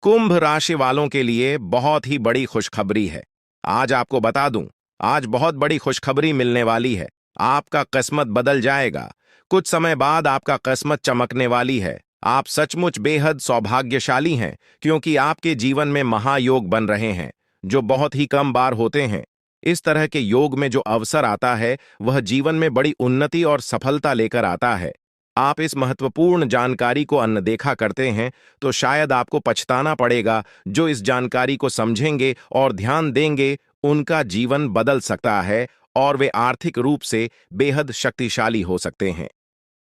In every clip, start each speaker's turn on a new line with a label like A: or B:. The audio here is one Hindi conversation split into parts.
A: कुंभ राशि वालों के लिए बहुत ही बड़ी खुशखबरी है। आज आपको बता दूं, आज बहुत बड़ी खुशखबरी मिलने वाली है। आपका किस्मत बदल जाएगा। कुछ समय बाद आपका किस्मत चमकने वाली है। आप सचमुच बेहद सौभाग्यशाली हैं, क्योंकि आपके जीवन में महायोग बन रहे हैं, जो बहुत ही कम बार होते हैं। इस तरह के योग में जो अवसर आता है, वह जीवन में बड़ी उन्नति और सफलता लेकर आता है। आप इस महत्वपूर्ण जानकारी को अनदेखा करते हैं, तो शायद आपको पछताना पड़ेगा। जो इस जानकारी को समझेंगे और ध्यान देंगे, उनका जीवन बदल सकता है और वे आर्थिक रूप से बेहद शक्तिशाली हो सकते हैं।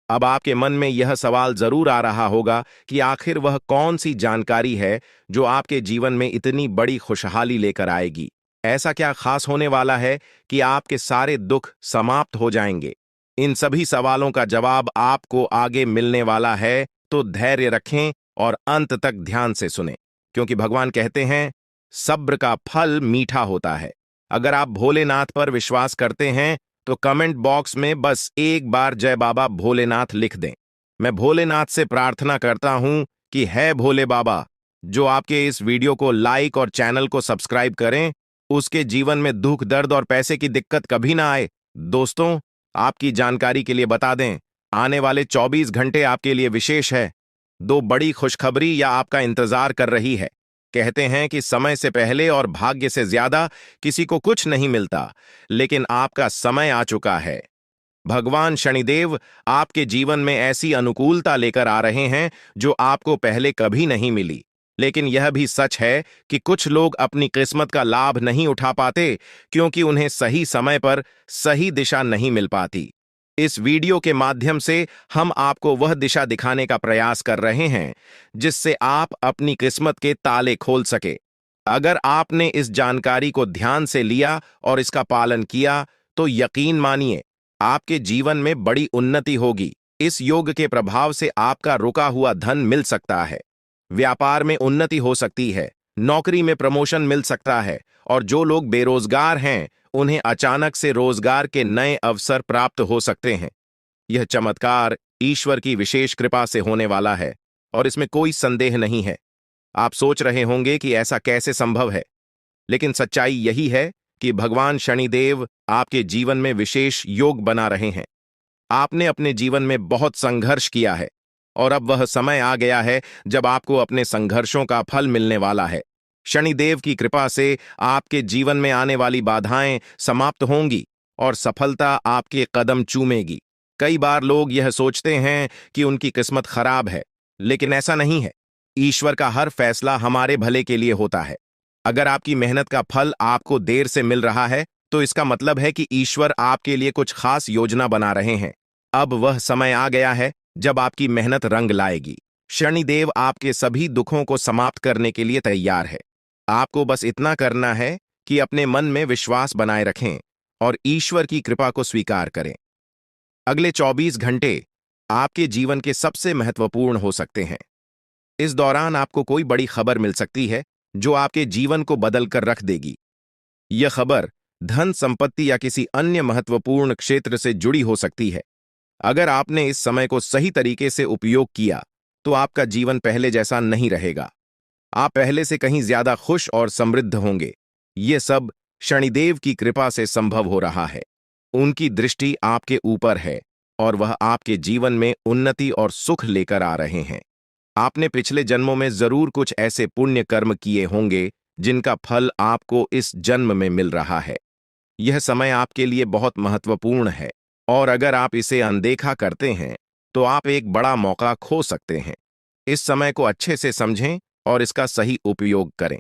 A: अब आपके मन में यह सवाल जरूर आ रहा होगा कि आखिर वह कौन सी जानकारी है जो आपके जीवन में इतनी बड़ी खुशहाली लेकर आएगी। ऐसा क्या खास होने वाला है कि आपके सारे दुख समाप्त हो जाएंगे? इन सभी सवालों का जवाब आपको आगे मिलने वाला है, तो धैर्य रखें और अंत तक ध्यान से सुनें, क्योंकि भगवान कहते हैं, सब्र का फल मीठा होता है। अगर आप भोलेनाथ पर विश्वास करते हैं, तो कमेंट बॉक्स में बस एक बार जय बाबा भोलेनाथ लिख दें। मैं भोलेनाथ से प्रार्थना करता हूं कि है भोले बाबा, जो आपके इस वीडियो को लाइक और चैनल को सब्सक्राइब करें, उसके जीवन में दुख, दर्द और पैसे की दिक्कत कभी ना आए। दोस्तों, आपकी जानकारी के लिए बता दें, आने वाले 24 घंटे आपके लिए विशेष है। दो बड़ी खुशखबरी या आपका इंतजार कर रही है। कहते हैं कि समय से पहले और भाग्य से ज्यादा किसी को कुछ नहीं मिलता, लेकिन आपका समय आ चुका है। भगवान शनिदेव आपके जीवन में ऐसी अनुकूलता लेकर आ रहे हैं जो आपको पहले कभी नहीं मिली। लेकिन यह भी सच है कि कुछ लोग अपनी किस्मत का लाभ नहीं उठा पाते, क्योंकि उन्हें सही समय पर सही दिशा नहीं मिल पाती। इस वीडियो के माध्यम से हम आपको वह दिशा दिखाने का प्रयास कर रहे हैं, जिससे आप अपनी किस्मत के ताले खोल सके। अगर आपने इस जानकारी को ध्यान से लिया और इसका पालन किया, तो यकीन मानिए, आपके जीवन में बड़ी उन्नति होगी। इस योग के प्रभाव से आपका रुका हुआ धन मिल सकता है, व्यापार में उन्नति हो सकती है, नौकरी में प्रमोशन मिल सकता है, और जो लोग बेरोजगार हैं, उन्हें अचानक से रोजगार के नए अवसर प्राप्त हो सकते हैं। यह चमत्कार ईश्वर की विशेष कृपा से होने वाला है, और इसमें कोई संदेह नहीं है। आप सोच रहे होंगे कि ऐसा कैसे संभव है, लेकिन सच्चाई यही है कि भगवान शनिदेव आपके जीवन में विशेष योग बना रहे हैं। आपने अपने जीवन में बहुत संघर्ष किया है, और अब वह समय आ गया है जब आपको अपने संघर्षों का फल मिलने वाला है। शनिदेव की कृपा से आपके जीवन में आने वाली बाधाएं समाप्त होंगी और सफलता आपके कदम चूमेगी। कई बार लोग यह सोचते हैं कि उनकी किस्मत खराब है, लेकिन ऐसा नहीं है। ईश्वर का हर फैसला हमारे भले के लिए होता है। अगर आपकी मेहनत का फल आपको देर से मिल रहा है, तो इसका मतलब है कि ईश्वर आपके लिए कुछ खास योजना बना रहे हैं। अब वह समय आ गया है जब आपकी मेहनत रंग लाएगी। शनिदेव आपके सभी दुखों को समाप्त करने के लिए तैयार है। आपको बस इतना करना है कि अपने मन में विश्वास बनाए रखें और ईश्वर की कृपा को स्वीकार करें। अगले 24 घंटे आपके जीवन के सबसे महत्वपूर्ण हो सकते हैं। इस दौरान आपको कोई बड़ी खबर मिल सकती है, जो आपके जीवन को बदल कर रख देगी। यह खबर धन, संपत्ति या किसी अन्य महत्वपूर्ण क्षेत्र से जुड़ी हो सकती है। अगर आपने इस समय को सही तरीके से उपयोग किया, तो आपका जीवन पहले जैसा नहीं रहेगा। आप पहले से कहीं ज्यादा खुश और समृद्ध होंगे। ये सब शनिदेव की कृपा से संभव हो रहा है। उनकी दृष्टि आपके ऊपर है, और वह आपके जीवन में उन्नति और सुख लेकर आ रहे हैं। आपने पिछले जन्मों में जरूर कुछ ऐसे पुण्य कर्म किए होंगे, जिनका फल आपको इस जन्म में मिल रहा है। यह समय आपके लिए बहुत महत्वपूर्ण है, और अगर आप इसे अनदेखा करते हैं, तो आप एक बड़ा मौका खो सकते हैं। इस समय को अच्छे से समझें और इसका सही उपयोग करें।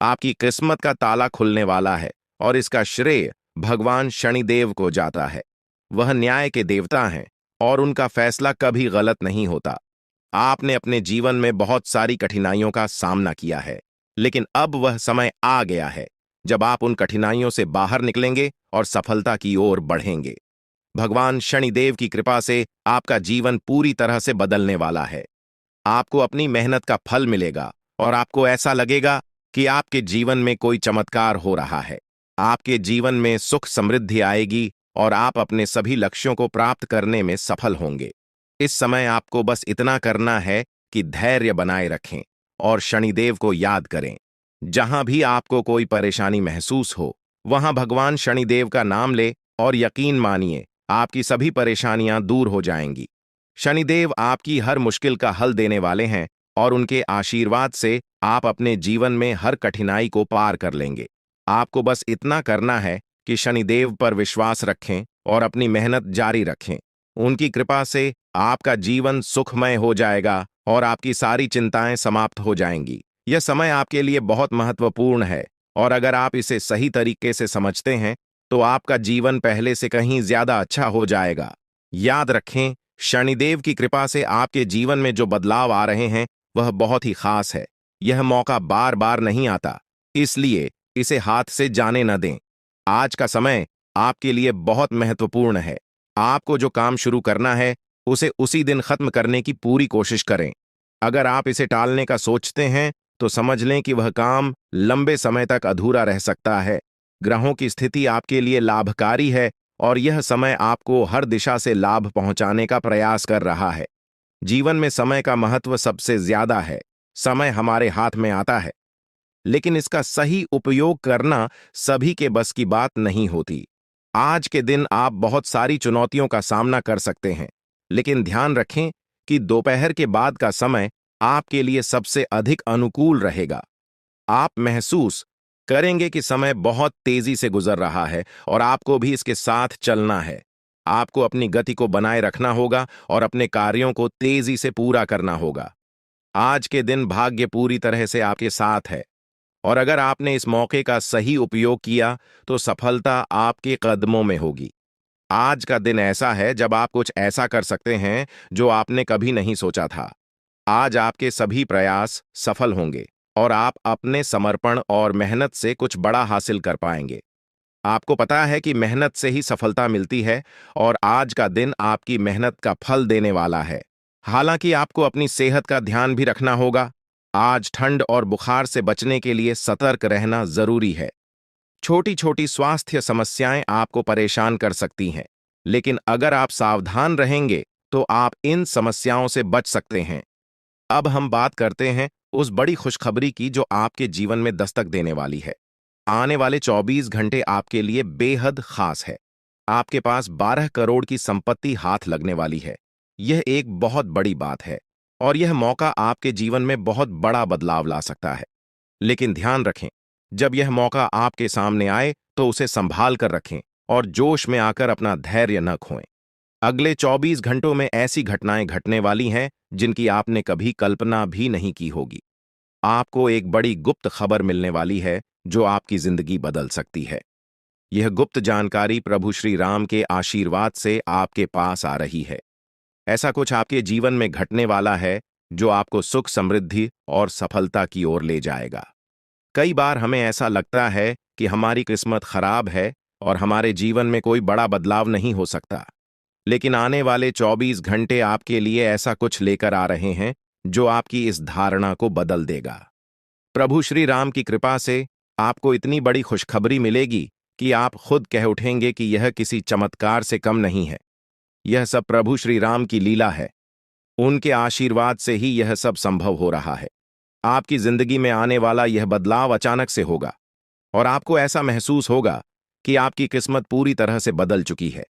A: आपकी किस्मत का ताला खुलने वाला है, और इसका श्रेय भगवान शनिदेव को जाता है। वह न्याय के देवता हैं, और उनका फैसला कभी गलत नहीं होता। आपने अपने जीवन में बहुत सारी कठिनाइयों का सामना किया है, लेकिन अब वह समय आ गया है जब आप उन कठिनाइयों से बाहर निकलेंगे और सफलता की ओर बढ़ेंगे। भगवान शनिदेव की कृपा से आपका जीवन पूरी तरह से बदलने वाला है। आपको अपनी मेहनत का फल मिलेगा, और आपको ऐसा लगेगा कि आपके जीवन में कोई चमत्कार हो रहा है। आपके जीवन में सुख समृद्धि आएगी, और आप अपने सभी लक्ष्यों को प्राप्त करने में सफल होंगे। इस समय आपको बस इतना करना है कि धैर्य बनाए रखें और शनिदेव को याद करें। जहां भी आपको कोई परेशानी महसूस हो, वहां भगवान शनिदेव का नाम ले और यकीन मानिए आपकी सभी परेशानियां दूर हो जाएंगी। शनिदेव आपकी हर मुश्किल का हल देने वाले हैं और उनके आशीर्वाद से आप अपने जीवन में हर कठिनाई को पार कर लेंगे। आपको बस इतना करना है कि शनिदेव पर विश्वास रखें और अपनी मेहनत जारी रखें। उनकी कृपा से आपका जीवन सुखमय हो जाएगा और आपकी सारी चिंताएं समाप्त हो जाएंगी। यह समय आपके लिए बहुत महत्वपूर्ण है और अगर आप इसे सही तरीके से समझते हैं तो आपका जीवन पहले से कहीं ज्यादा अच्छा हो जाएगा। याद रखें, शनिदेव की कृपा से आपके जीवन में जो बदलाव आ रहे हैं वह बहुत ही खास है। यह मौका बार बार नहीं आता, इसलिए इसे हाथ से जाने न दें। आज का समय आपके लिए बहुत महत्वपूर्ण है। आपको जो काम शुरू करना है उसे उसी दिन खत्म करने की पूरी कोशिश करें। अगर आप इसे टालने का सोचते हैं तो समझ लें कि वह काम लंबे समय तक अधूरा रह सकता है। ग्रहों की स्थिति आपके लिए लाभकारी है और यह समय आपको हर दिशा से लाभ पहुंचाने का प्रयास कर रहा है। जीवन में समय का महत्व सबसे ज्यादा है। समय हमारे हाथ में आता है, लेकिन इसका सही उपयोग करना सभी के बस की बात नहीं होती। आज के दिन आप बहुत सारी चुनौतियों का सामना कर सकते हैं, लेकिन ध्यान रखें कि दोपहर के बाद का समय आपके लिए सबसे अधिक अनुकूल रहेगा। आप महसूस करेंगे कि समय बहुत तेजी से गुजर रहा है और आपको भी इसके साथ चलना है। आपको अपनी गति को बनाए रखना होगा और अपने कार्यों को तेजी से पूरा करना होगा। आज के दिन भाग्य पूरी तरह से आपके साथ है और अगर आपने इस मौके का सही उपयोग किया तो सफलता आपके कदमों में होगी। आज का दिन ऐसा है जब आप कुछ ऐसा कर सकते हैं जो आपने कभी नहीं सोचा था। आज आपके सभी प्रयास सफल होंगे और आप अपने समर्पण और मेहनत से कुछ बड़ा हासिल कर पाएंगे। आपको पता है कि मेहनत से ही सफलता मिलती है और आज का दिन आपकी मेहनत का फल देने वाला है। हालांकि आपको अपनी सेहत का ध्यान भी रखना होगा। आज ठंड और बुखार से बचने के लिए सतर्क रहना जरूरी है। छोटी छोटी स्वास्थ्य समस्याएं आपको परेशान कर सकती हैं, लेकिन अगर आप सावधान रहेंगे तो आप इन समस्याओं से बच सकते हैं। अब हम बात करते हैं उस बड़ी खुशखबरी की जो आपके जीवन में दस्तक देने वाली है। आने वाले 24 घंटे आपके लिए बेहद खास है। आपके पास 12 करोड़ की संपत्ति हाथ लगने वाली है। यह एक बहुत बड़ी बात है और यह मौका आपके जीवन में बहुत बड़ा बदलाव ला सकता है। लेकिन ध्यान रखें, जब यह मौका आपके सामने आए तो उसे संभाल कर रखें और जोश में आकर अपना धैर्य न खोएं। अगले 24 घंटों में ऐसी घटनाएं घटने वाली हैं जिनकी आपने कभी कल्पना भी नहीं की होगी। आपको एक बड़ी गुप्त खबर मिलने वाली है जो आपकी जिंदगी बदल सकती है। यह गुप्त जानकारी प्रभु श्री राम के आशीर्वाद से आपके पास आ रही है। ऐसा कुछ आपके जीवन में घटने वाला है जो आपको सुख, समृद्धि और सफलता की ओर ले जाएगा। कई बार हमें ऐसा लगता है कि हमारी किस्मत खराब है और हमारे जीवन में कोई बड़ा बदलाव नहीं हो सकता, लेकिन आने वाले 24 घंटे आपके लिए ऐसा कुछ लेकर आ रहे हैं जो आपकी इस धारणा को बदल देगा। प्रभु श्री राम की कृपा से आपको इतनी बड़ी खुशखबरी मिलेगी कि आप खुद कह उठेंगे कि यह किसी चमत्कार से कम नहीं है। यह सब प्रभु श्री राम की लीला है। उनके आशीर्वाद से ही यह सब संभव हो रहा है। आपकी जिंदगी में आने वाला यह बदलाव अचानक से होगा और आपको ऐसा महसूस होगा कि आपकी किस्मत पूरी तरह से बदल चुकी है।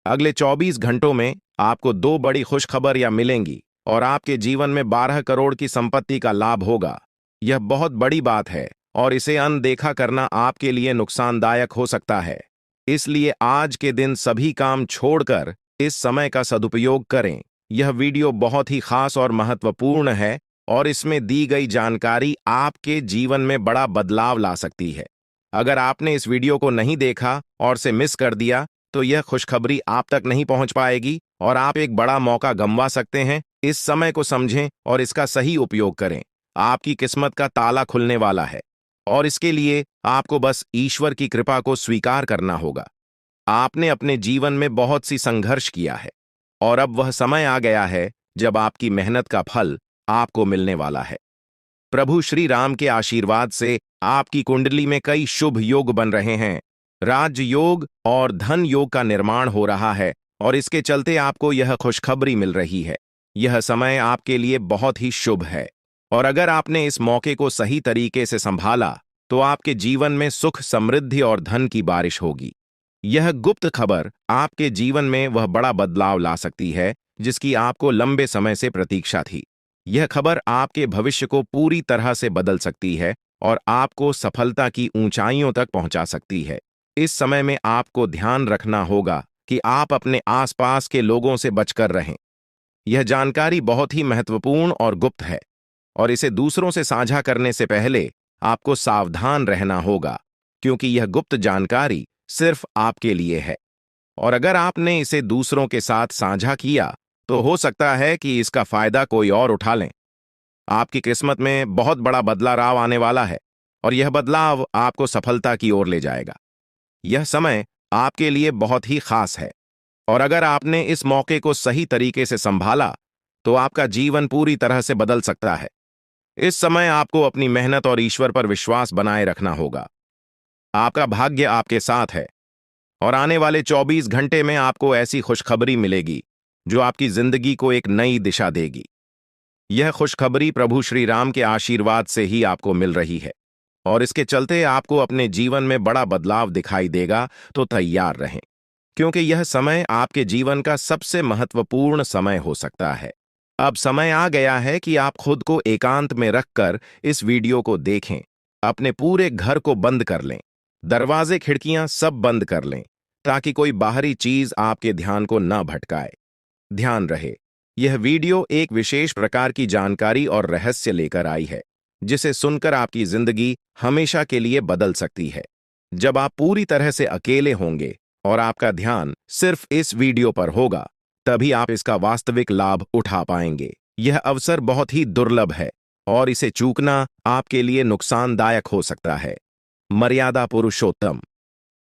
A: अगले 24 घंटों में आपको दो बड़ी खुशखबरियां मिलेंगी और आपके जीवन में 12 करोड़ की संपत्ति का लाभ होगा। यह बहुत बड़ी बात है और इसे अनदेखा करना आपके लिए नुकसानदायक हो सकता है। इसलिए आज के दिन सभी काम छोड़कर इस समय का सदुपयोग करें। यह वीडियो बहुत ही खास और महत्वपूर्ण है और इसमें दी गई जानकारी आपके जीवन में बड़ा बदलाव ला सकती है। अगर आपने इस वीडियो को नहीं देखा और से मिस कर दिया तो यह खुशखबरी आप तक नहीं पहुंच पाएगी और आप एक बड़ा मौका गंवा सकते हैं। इस समय को समझें और इसका सही उपयोग करें। आपकी किस्मत का ताला खुलने वाला है और इसके लिए आपको बस ईश्वर की कृपा को स्वीकार करना होगा। आपने अपने जीवन में बहुत सी संघर्ष किया है और अब वह समय आ गया है जब आपकी मेहनत का फल आपको मिलने वाला है। प्रभु श्री राम के आशीर्वाद से आपकी कुंडली में कई शुभ योग बन रहे हैं। राजयोग और धन योग का निर्माण हो रहा है और इसके चलते आपको यह खुशखबरी मिल रही है। यह समय आपके लिए बहुत ही शुभ है। और अगर आपने इस मौके को सही तरीके से संभाला तो आपके जीवन में सुख, समृद्धि और धन की बारिश होगी। यह गुप्त खबर आपके जीवन में वह बड़ा बदलाव ला सकती है जिसकी आपको लंबे समय से प्रतीक्षा थी। यह खबर आपके भविष्य को पूरी तरह से बदल सकती है और आपको सफलता की ऊंचाइयों तक पहुंचा सकती है। इस समय में आपको ध्यान रखना होगा कि आप अपने आसपास के लोगों से बचकर रहें। यह जानकारी बहुत ही महत्वपूर्ण और गुप्त है और इसे दूसरों से साझा करने से पहले आपको सावधान रहना होगा, क्योंकि यह गुप्त जानकारी सिर्फ आपके लिए है। और अगर आपने इसे दूसरों के साथ साझा किया तो हो सकता है कि इसका फायदा कोई और उठा लें। आपकी किस्मत में बहुत बड़ा बदलाव आने वाला है और यह बदलाव आपको सफलता की ओर ले जाएगा। यह समय आपके लिए बहुत ही खास है और अगर आपने इस मौके को सही तरीके से संभाला तो आपका जीवन पूरी तरह से बदल सकता है। इस समय आपको अपनी मेहनत और ईश्वर पर विश्वास बनाए रखना होगा। आपका भाग्य आपके साथ है और आने वाले 24 घंटे में आपको ऐसी खुशखबरी मिलेगी जो आपकी जिंदगी को एक नई दिशा देगी। यह खुशखबरी प्रभु श्री राम के आशीर्वाद से ही आपको मिल रही है और इसके चलते आपको अपने जीवन में बड़ा बदलाव दिखाई देगा, तो तैयार रहें, क्योंकि यह समय आपके जीवन का सबसे महत्वपूर्ण समय हो सकता है। अब समय आ गया है कि आप खुद को एकांत में रखकर इस वीडियो को देखें। अपने पूरे घर को बंद कर लें, दरवाजे खिड़कियां सब बंद कर लें, ताकि कोई बाहरी चीज आपके ध्यान को न भटकाए। ध्यान रहे, यह वीडियो एक विशेष प्रकार की जानकारी और रहस्य लेकर आई है, जिसे सुनकर आपकी जिंदगी हमेशा के लिए बदल सकती है। जब आप पूरी तरह से अकेले होंगे और आपका ध्यान सिर्फ इस वीडियो पर होगा, तभी आप इसका वास्तविक लाभ उठा पाएंगे। यह अवसर बहुत ही दुर्लभ है और इसे चूकना आपके लिए नुकसानदायक हो सकता है। मर्यादा पुरुषोत्तम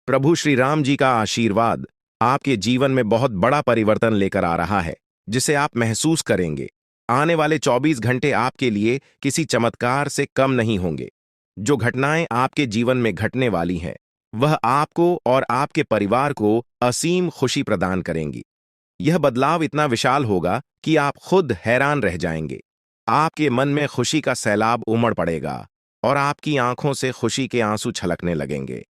A: प्रभु श्री राम जी का आशीर्वाद आपके जीवन में बहुत बड़ा परिवर्तन लेकर आ रहा है, जिसे आप महसूस करेंगे। आने वाले 24 घंटे आपके लिए किसी चमत्कार से कम नहीं होंगे। जो घटनाएं आपके जीवन में घटने वाली हैं, वह आपको और आपके परिवार को असीम खुशी प्रदान करेंगी। यह बदलाव इतना विशाल होगा कि आप खुद हैरान रह जाएंगे। आपके मन में खुशी का सैलाब उमड़ पड़ेगा और आपकी आंखों से खुशी के आंसू छलकने लगेंगे,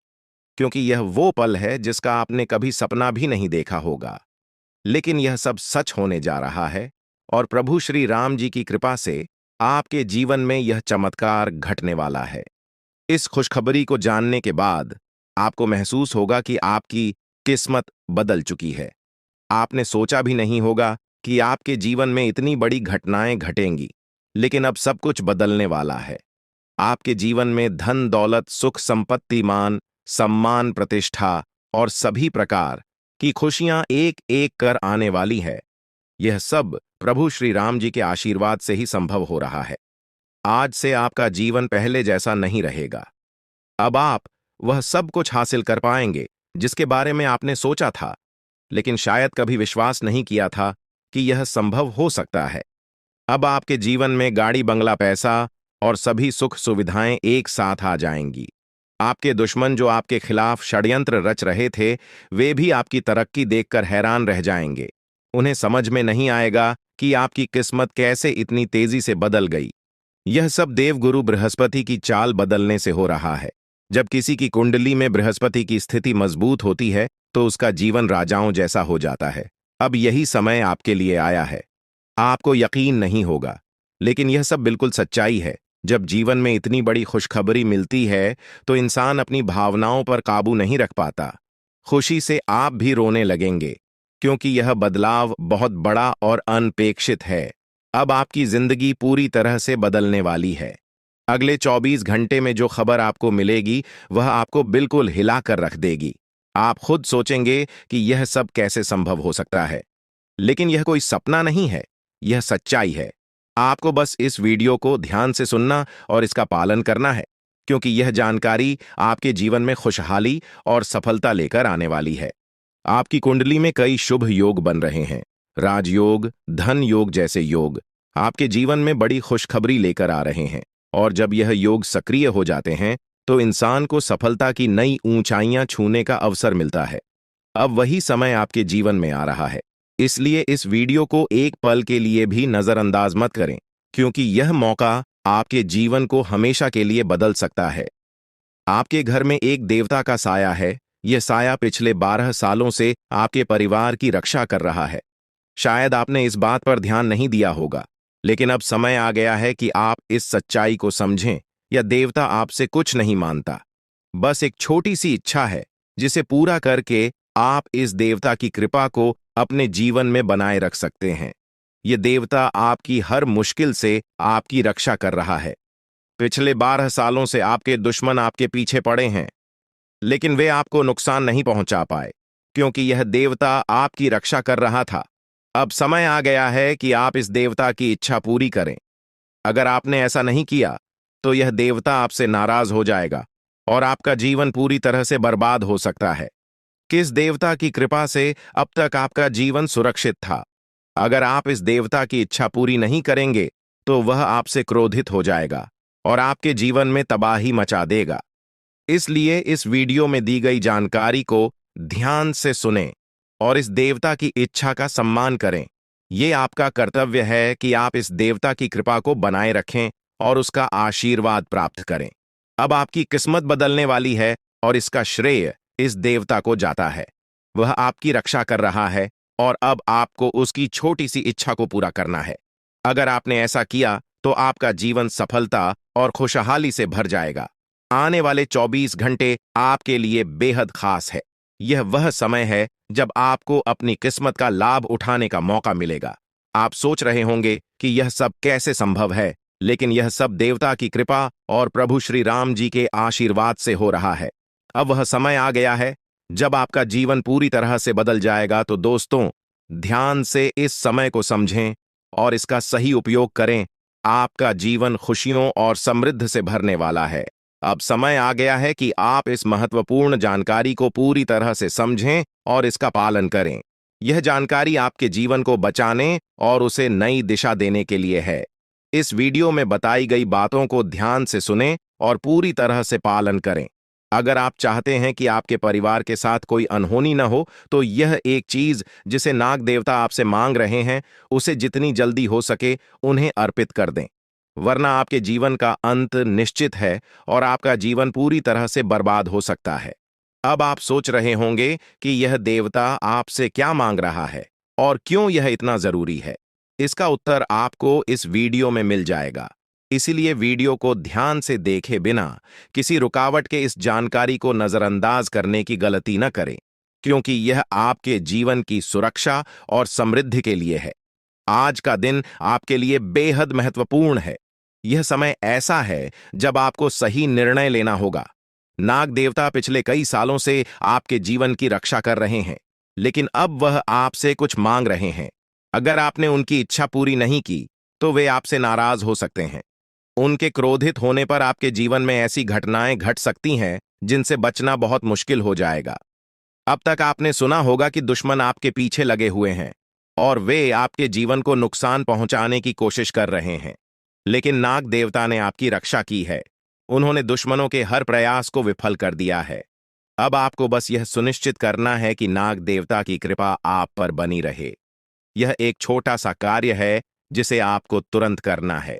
A: क्योंकि यह वो पल है जिसका आपने कभी सपना भी नहीं देखा होगा। लेकिन यह सब सच होने जा रहा है और प्रभु श्री राम जी की कृपा से आपके जीवन में यह चमत्कार घटने वाला है। इस खुशखबरी को जानने के बाद आपको महसूस होगा कि आपकी किस्मत बदल चुकी है। आपने सोचा भी नहीं होगा कि आपके जीवन में इतनी बड़ी घटनाएं घटेंगी, लेकिन अब सब कुछ बदलने वाला है। आपके जीवन में धन, दौलत, सुख, संपत्ति, मान, सम्मान, प्रतिष्ठा और सभी प्रकार की खुशियां एक एक कर आने वाली है। यह सब प्रभु श्री राम जी के आशीर्वाद से ही संभव हो रहा है। आज से आपका जीवन पहले जैसा नहीं रहेगा। अब आप वह सब कुछ हासिल कर पाएंगे जिसके बारे में आपने सोचा था, लेकिन शायद कभी विश्वास नहीं किया था कि यह संभव हो सकता है। अब आपके जीवन में गाड़ी, बंगला, पैसा और सभी सुख सुविधाएं एक साथ आ जाएंगी। आपके दुश्मन जो आपके खिलाफ षड्यंत्र रच रहे थे, वे भी आपकी तरक्की देखकर हैरान रह जाएंगे। उन्हें समझ में नहीं आएगा कि आपकी किस्मत कैसे इतनी तेजी से बदल गई। यह सब देवगुरु बृहस्पति की चाल बदलने से हो रहा है। जब किसी की कुंडली में बृहस्पति की स्थिति मजबूत होती है तो उसका जीवन राजाओं जैसा हो जाता है। अब यही समय आपके लिए आया है। आपको यकीन नहीं होगा, लेकिन यह सब बिल्कुल सच्चाई है। जब जीवन में इतनी बड़ी खुशखबरी मिलती है तो इंसान अपनी भावनाओं पर काबू नहीं रख पाता। खुशी से आप भी रोने लगेंगे, क्योंकि यह बदलाव बहुत बड़ा और अनपेक्षित है। अब आपकी जिंदगी पूरी तरह से बदलने वाली है। अगले 24 घंटे में जो खबर आपको मिलेगी वह आपको बिल्कुल हिला कर रख देगी। आप खुद सोचेंगे कि यह सब कैसे संभव हो सकता है, लेकिन यह कोई सपना नहीं है, यह सच्चाई है। आपको बस इस वीडियो को ध्यान से सुनना और इसका पालन करना है, क्योंकि यह जानकारी आपके जीवन में खुशहाली और सफलता लेकर आने वाली है। आपकी कुंडली में कई शुभ योग बन रहे हैं। राजयोग, धन योग जैसे योग आपके जीवन में बड़ी खुशखबरी लेकर आ रहे हैं, और जब यह योग सक्रिय हो जाते हैं तो इंसान को सफलता की नई ऊंचाइयां छूने का अवसर मिलता है। अब वही समय आपके जीवन में आ रहा है, इसलिए इस वीडियो को एक पल के लिए भी नजरअंदाज मत करें, क्योंकि यह मौका आपके जीवन को हमेशा के लिए बदल सकता है। आपके घर में एक देवता का साया है। यह साया पिछले 12 सालों से आपके परिवार की रक्षा कर रहा है। शायद आपने इस बात पर ध्यान नहीं दिया होगा, लेकिन अब समय आ गया है कि आप इस सच्चाई को समझें। यह देवता आपसे कुछ नहीं मानता, बस एक छोटी सी इच्छा है, जिसे पूरा करके आप इस देवता की कृपा को अपने जीवन में बनाए रख सकते हैं। यह देवता आपकी हर मुश्किल से आपकी रक्षा कर रहा है। पिछले 12 सालों से आपके दुश्मन आपके पीछे पड़े हैं, लेकिन वे आपको नुकसान नहीं पहुंचा पाए, क्योंकि यह देवता आपकी रक्षा कर रहा था। अब समय आ गया है कि आप इस देवता की इच्छा पूरी करें। अगर आपने ऐसा नहीं किया, तो यह देवता आपसे नाराज हो जाएगा और आपका जीवन पूरी तरह से बर्बाद हो सकता है। किस देवता की कृपा से अब तक आपका जीवन सुरक्षित था? अगर आप इस देवता की इच्छा पूरी नहीं करेंगे, तो वह आपसे क्रोधित हो जाएगा और आपके जीवन में तबाही मचा देगा। इसलिए इस वीडियो में दी गई जानकारी को ध्यान से सुनें और इस देवता की इच्छा का सम्मान करें। ये आपका कर्तव्य है कि आप इस देवता की कृपा को बनाए रखें और उसका आशीर्वाद प्राप्त करें। अब आपकी किस्मत बदलने वाली है और इसका श्रेय इस देवता को जाता है। वह आपकी रक्षा कर रहा है और अब आपको उसकी छोटी सी इच्छा को पूरा करना है। अगर आपने ऐसा किया, तो आपका जीवन सफलता और खुशहाली से भर जाएगा। आने वाले 24 घंटे आपके लिए बेहद खास है। यह वह समय है जब आपको अपनी किस्मत का लाभ उठाने का मौका मिलेगा। आप सोच रहे होंगे कि यह सब कैसे संभव है, लेकिन यह सब देवता की कृपा और प्रभु श्री राम जी के आशीर्वाद से हो रहा है। अब वह समय आ गया है जब आपका जीवन पूरी तरह से बदल जाएगा। तो दोस्तों, ध्यान से इस समय को समझें और इसका सही उपयोग करें। आपका जीवन खुशियों और समृद्धि से भरने वाला है। अब समय आ गया है कि आप इस महत्वपूर्ण जानकारी को पूरी तरह से समझें और इसका पालन करें। यह जानकारी आपके जीवन को बचाने और उसे नई दिशा देने के लिए है। इस वीडियो में बताई गई बातों को ध्यान से सुनें और पूरी तरह से पालन करें। अगर आप चाहते हैं कि आपके परिवार के साथ कोई अनहोनी न हो, तो यह एक चीज जिसे नाग देवता आपसे मांग रहे हैं, उसे जितनी जल्दी हो सके उन्हें अर्पित कर दें, वरना आपके जीवन का अंत निश्चित है और आपका जीवन पूरी तरह से बर्बाद हो सकता है। अब आप सोच रहे होंगे कि यह देवता आपसे क्या मांग रहा है और क्यों यह इतना जरूरी है। इसका उत्तर आपको इस वीडियो में मिल जाएगा। इसीलिए वीडियो को ध्यान से देखे बिना किसी रुकावट के इस जानकारी को नजरअंदाज करने की गलती न करें, क्योंकि यह आपके जीवन की सुरक्षा और समृद्धि के लिए है। आज का दिन आपके लिए बेहद महत्वपूर्ण है। यह समय ऐसा है जब आपको सही निर्णय लेना होगा। नाग देवता पिछले कई सालों से आपके जीवन की रक्षा कर रहे हैं, लेकिन अब वह आपसे कुछ मांग रहे हैं। अगर आपने उनकी इच्छा पूरी नहीं की, तो वे आपसे नाराज हो सकते हैं। उनके क्रोधित होने पर आपके जीवन में ऐसी घटनाएं घट सकती हैं जिनसे बचना बहुत मुश्किल हो जाएगा। अब तक आपने सुना होगा कि दुश्मन आपके पीछे लगे हुए हैं और वे आपके जीवन को नुकसान पहुंचाने की कोशिश कर रहे हैं, लेकिन नाग देवता ने आपकी रक्षा की है। उन्होंने दुश्मनों के हर प्रयास को विफल कर दिया है। अब आपको बस यह सुनिश्चित करना है कि नाग देवता की कृपा आप पर बनी रहे। यह एक छोटा सा कार्य है जिसे आपको तुरंत करना है।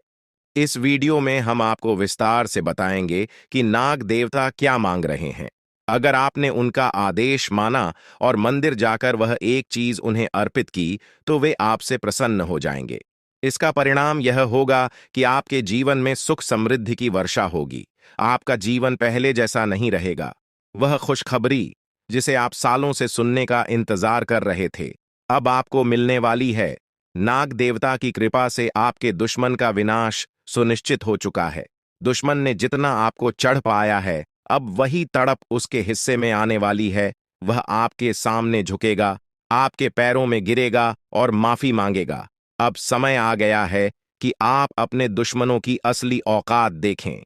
A: इस वीडियो में हम आपको विस्तार से बताएंगे कि नाग देवता क्या मांग रहे हैं। अगर आपने उनका आदेश माना और मंदिर जाकर वह एक चीज उन्हें अर्पित की, तो वे आपसे प्रसन्न हो जाएंगे। इसका परिणाम यह होगा कि आपके जीवन में सुख समृद्धि की वर्षा होगी। आपका जीवन पहले जैसा नहीं रहेगा। वह खुशखबरी जिसे आप सालों से सुनने का इंतजार कर रहे थे, अब आपको मिलने वाली है। नाग देवता की कृपा से आपके दुश्मन का विनाश सुनिश्चित हो चुका है। दुश्मन ने जितना आपको चढ़ पाया है, अब वही तड़प उसके हिस्से में आने वाली है। वह आपके सामने झुकेगा, आपके पैरों में गिरेगा और माफी मांगेगा। अब समय आ गया है कि आप अपने दुश्मनों की असली औकात देखें।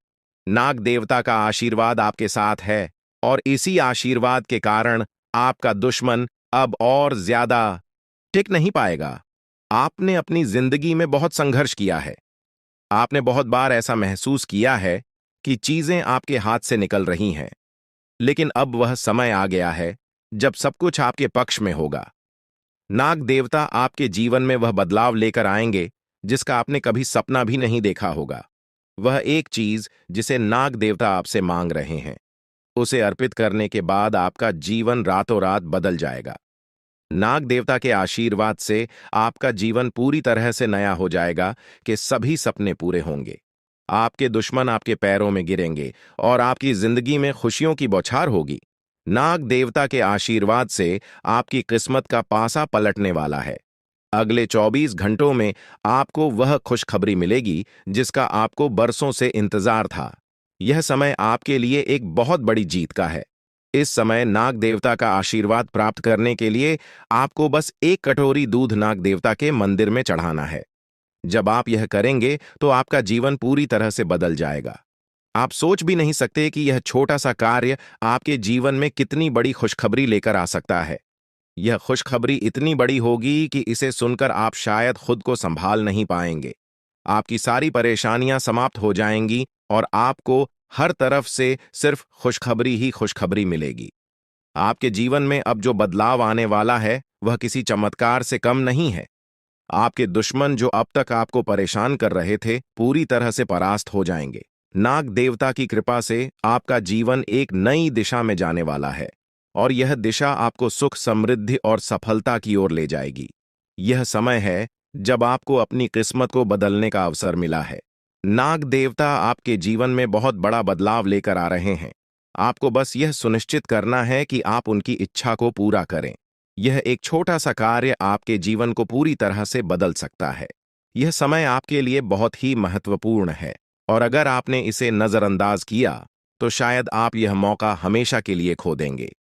A: नाग देवता का आशीर्वाद आपके साथ है और इसी आशीर्वाद के कारण आपका दुश्मन अब और ज्यादा टिक नहीं पाएगा। आपने अपनी जिंदगी में बहुत संघर्ष किया है। आपने बहुत बार ऐसा महसूस किया है कि चीजें आपके हाथ से निकल रही हैं, लेकिन अब वह समय आ गया है जब सब कुछ आपके पक्ष में होगा। नाग देवता आपके जीवन में वह बदलाव लेकर आएंगे जिसका आपने कभी सपना भी नहीं देखा होगा। वह एक चीज जिसे नाग देवता आपसे मांग रहे हैं, उसे अर्पित करने के बाद आपका जीवन रातों रात बदल जाएगा। नाग देवता के आशीर्वाद से आपका जीवन पूरी तरह से नया हो जाएगा कि सभी सपने पूरे होंगे। आपके दुश्मन आपके पैरों में गिरेंगे और आपकी जिंदगी में खुशियों की बौछार होगी। नाग देवता के आशीर्वाद से आपकी किस्मत का पासा पलटने वाला है। अगले 24 घंटों में आपको वह खुशखबरी मिलेगी जिसका आपको बरसों से इंतजार था। यह समय आपके लिए एक बहुत बड़ी जीत का है। इस समय नाग देवता का आशीर्वाद प्राप्त करने के लिए आपको बस एक कटोरी दूध नाग देवता के मंदिर में चढ़ाना है। जब आप यह करेंगे तो आपका जीवन पूरी तरह से बदल जाएगा। आप सोच भी नहीं सकते कि यह छोटा सा कार्य आपके जीवन में कितनी बड़ी खुशखबरी लेकर आ सकता है। यह खुशखबरी इतनी बड़ी होगी कि इसे सुनकर आप शायद खुद को संभाल नहीं पाएंगे। आपकी सारी परेशानियां समाप्त हो जाएंगी और आपको हर तरफ से सिर्फ खुशखबरी ही खुशखबरी मिलेगी। आपके जीवन में अब जो बदलाव आने वाला है वह किसी चमत्कार से कम नहीं है। आपके दुश्मन जो अब तक आपको परेशान कर रहे थे पूरी तरह से परास्त हो जाएंगे। नाग देवता की कृपा से आपका जीवन एक नई दिशा में जाने वाला है और यह दिशा आपको सुख, समृद्धि और सफलता की ओर ले जाएगी। यह समय है जब आपको अपनी किस्मत को बदलने का अवसर मिला है। नाग देवता आपके जीवन में बहुत बड़ा बदलाव लेकर आ रहे हैं। आपको बस यह सुनिश्चित करना है कि आप उनकी इच्छा को पूरा करें। यह एक छोटा सा कार्य आपके जीवन को पूरी तरह से बदल सकता है। यह समय आपके लिए बहुत ही महत्वपूर्ण है और अगर आपने इसे नजरअंदाज किया तो शायद आप यह मौका हमेशा के लिए खो देंगे।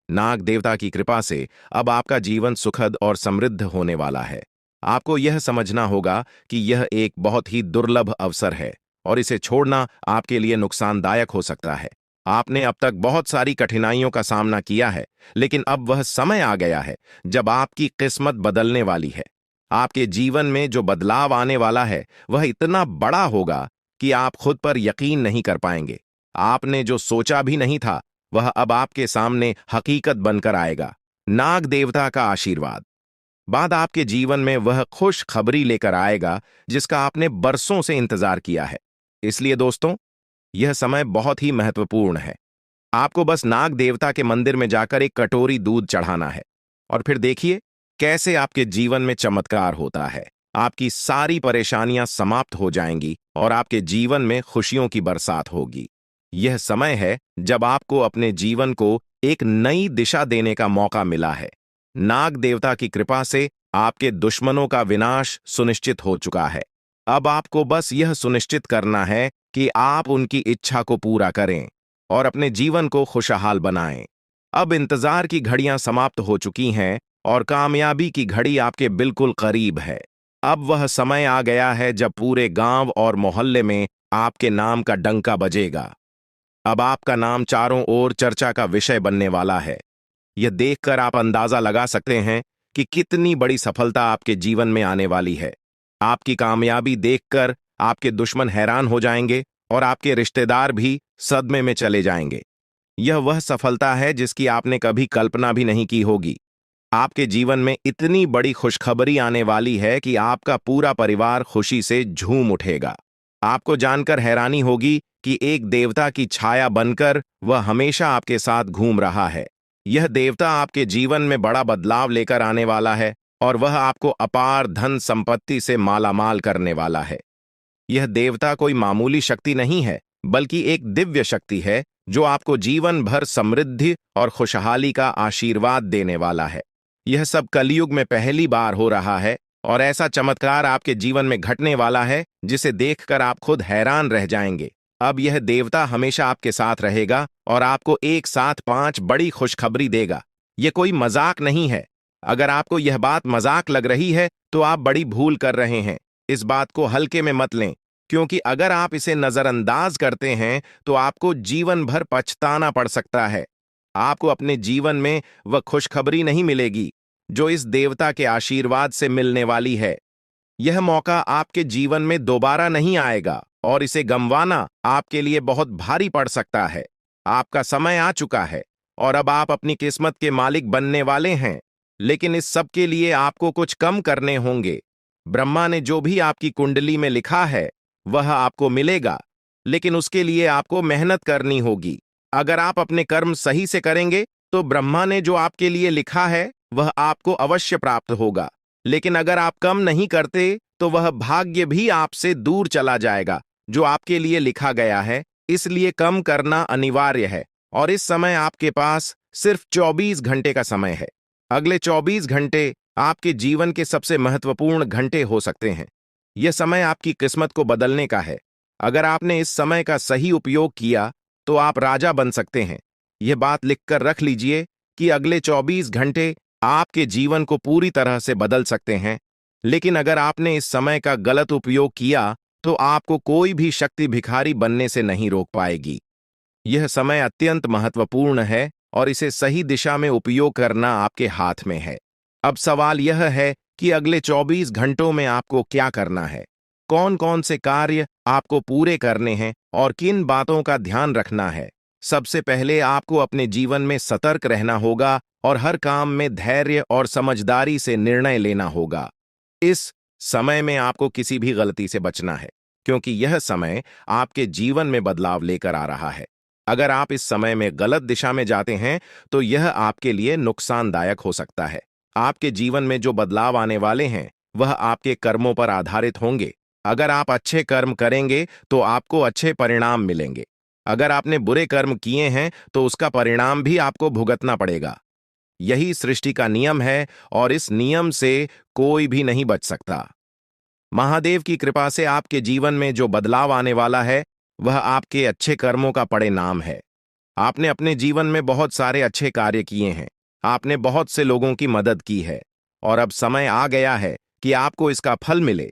A: नाग देवता की कृपा से अब आपका जीवन सुखद और समृद्ध होने वाला है। आपको यह समझना होगा कि यह एक बहुत ही दुर्लभ अवसर है और इसे छोड़ना आपके लिए नुकसानदायक हो सकता है। आपने अब तक बहुत सारी कठिनाइयों का सामना किया है, लेकिन अब वह समय आ गया है जब आपकी किस्मत बदलने वाली है। आपके जीवन में जो बदलाव आने वाला है वह इतना बड़ा होगा कि आप खुद पर यकीन नहीं कर पाएंगे। आपने जो सोचा भी नहीं था वह अब आपके सामने हकीकत बनकर आएगा। नाग देवता का आशीर्वाद बाद आपके जीवन में वह खुश खबरी लेकर आएगा जिसका आपने बरसों से इंतजार किया है। इसलिए दोस्तों, यह समय बहुत ही महत्वपूर्ण है। आपको बस नाग देवता के मंदिर में जाकर एक कटोरी दूध चढ़ाना है और फिर देखिए कैसे आपके जीवन में चमत्कार होता है। आपकी सारी परेशानियां समाप्त हो जाएंगी और आपके जीवन में खुशियों की बरसात होगी। यह समय है जब आपको अपने जीवन को एक नई दिशा देने का मौका मिला है। नाग देवता की कृपा से आपके दुश्मनों का विनाश सुनिश्चित हो चुका है। अब आपको बस यह सुनिश्चित करना है कि आप उनकी इच्छा को पूरा करें और अपने जीवन को खुशहाल बनाएं। अब इंतजार की घड़ियां समाप्त हो चुकी हैं और कामयाबी की घड़ी आपके बिल्कुल करीब है। अब वह समय आ गया है जब पूरे गांव और मोहल्ले में आपके नाम का डंका बजेगा। अब आपका नाम चारों ओर चर्चा का विषय बनने वाला है। यह देखकर आप अंदाजा लगा सकते हैं कि कितनी बड़ी सफलता आपके जीवन में आने वाली है। आपकी कामयाबी देखकर आपके दुश्मन हैरान हो जाएंगे और आपके रिश्तेदार भी सदमे में चले जाएंगे। यह वह सफलता है जिसकी आपने कभी कल्पना भी नहीं की होगी। आपके जीवन में इतनी बड़ी खुशखबरी आने वाली है कि आपका पूरा परिवार खुशी से झूम उठेगा। आपको जानकर हैरानी होगी कि एक देवता की छाया बनकर वह हमेशा आपके साथ घूम रहा है। यह देवता आपके जीवन में बड़ा बदलाव लेकर आने वाला है और वह आपको अपार धन संपत्ति से मालामाल करने वाला है। यह देवता कोई मामूली शक्ति नहीं है, बल्कि एक दिव्य शक्ति है जो आपको जीवन भर समृद्धि और खुशहाली का आशीर्वाद देने वाला है। यह सब कलयुग में पहली बार हो रहा है और ऐसा चमत्कार आपके जीवन में घटने वाला है जिसे देखकर आप खुद हैरान रह जाएंगे। अब यह देवता हमेशा आपके साथ रहेगा और आपको एक साथ 5 बड़ी खुशखबरी देगा। यह कोई मजाक नहीं है। अगर आपको यह बात मजाक लग रही है तो आप बड़ी भूल कर रहे हैं। इस बात को हल्के में मत लें, क्योंकि अगर आप इसे नजरअंदाज करते हैं तो आपको जीवन भर पछताना पड़ सकता है। आपको अपने जीवन में वह खुशखबरी नहीं मिलेगी जो इस देवता के आशीर्वाद से मिलने वाली है। यह मौका आपके जीवन में दोबारा नहीं आएगा और इसे गंवाना आपके लिए बहुत भारी पड़ सकता है। आपका समय आ चुका है और अब आप अपनी किस्मत के मालिक बनने वाले हैं, लेकिन इस सब के लिए आपको कुछ कम करने होंगे। ब्रह्मा ने जो भी आपकी कुंडली में लिखा है वह आपको मिलेगा, लेकिन उसके लिए आपको मेहनत करनी होगी। अगर आप अपने कर्म सही से करेंगे तो ब्रह्मा ने जो आपके लिए लिखा है वह आपको अवश्य प्राप्त होगा। लेकिन अगर आप कम नहीं करते तो वह भाग्य भी आपसे दूर चला जाएगा जो आपके लिए लिखा गया है। इसलिए कम करना अनिवार्य है और इस समय आपके पास सिर्फ 24 घंटे का समय है। अगले 24 घंटे आपके जीवन के सबसे महत्वपूर्ण घंटे हो सकते हैं। यह समय आपकी किस्मत को बदलने का है। अगर आपने इस समय का सही उपयोग किया तो आप राजा बन सकते हैं। यह बात लिखकर रख लीजिए कि अगले 24 घंटे आपके जीवन को पूरी तरह से बदल सकते हैं। लेकिन अगर आपने इस समय का गलत उपयोग किया तो आपको कोई भी शक्ति भिखारी बनने से नहीं रोक पाएगी। यह समय अत्यंत महत्वपूर्ण है और इसे सही दिशा में उपयोग करना आपके हाथ में है। अब सवाल यह है कि अगले 24 घंटों में आपको क्या करना है, कौन कौन से कार्य आपको पूरे करने हैं और किन बातों का ध्यान रखना है। सबसे पहले आपको अपने जीवन में सतर्क रहना होगा और हर काम में धैर्य और समझदारी से निर्णय लेना होगा। इस समय में आपको किसी भी गलती से बचना है क्योंकि यह समय आपके जीवन में बदलाव लेकर आ रहा है। अगर आप इस समय में गलत दिशा में जाते हैं तो यह आपके लिए नुकसानदायक हो सकता है। आपके जीवन में जो बदलाव आने वाले हैं वह आपके कर्मों पर आधारित होंगे। अगर आप अच्छे कर्म करेंगे तो आपको अच्छे परिणाम मिलेंगे। अगर आपने बुरे कर्म किए हैं तो उसका परिणाम भी आपको भुगतना पड़ेगा। यही सृष्टि का नियम है और इस नियम से कोई भी नहीं बच सकता। महादेव की कृपा से आपके जीवन में जो बदलाव आने वाला है वह आपके अच्छे कर्मों का परिणाम है। आपने अपने जीवन में बहुत सारे अच्छे कार्य किए हैं, आपने बहुत से लोगों की मदद की है और अब समय आ गया है कि आपको इसका फल मिले।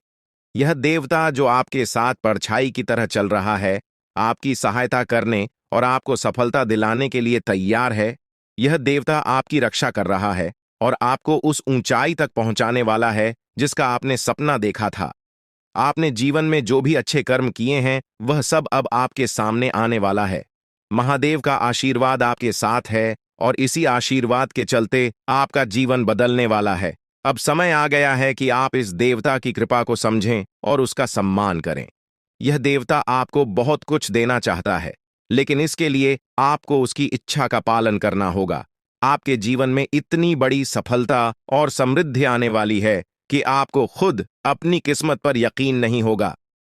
A: यह देवता जो आपके साथ परछाई की तरह चल रहा है, आपकी सहायता करने और आपको सफलता दिलाने के लिए तैयार है। यह देवता आपकी रक्षा कर रहा है और आपको उस ऊंचाई तक पहुंचाने वाला है जिसका आपने सपना देखा था। आपने जीवन में जो भी अच्छे कर्म किए हैं वह सब अब आपके सामने आने वाला है। महादेव का आशीर्वाद आपके साथ है और इसी आशीर्वाद के चलते आपका जीवन बदलने वाला है। अब समय आ गया है कि आप इस देवता की कृपा को समझें और उसका सम्मान करें। यह देवता आपको बहुत कुछ देना चाहता है, लेकिन इसके लिए आपको उसकी इच्छा का पालन करना होगा। आपके जीवन में इतनी बड़ी सफलता और समृद्धि आने वाली है कि आपको खुद अपनी किस्मत पर यकीन नहीं होगा।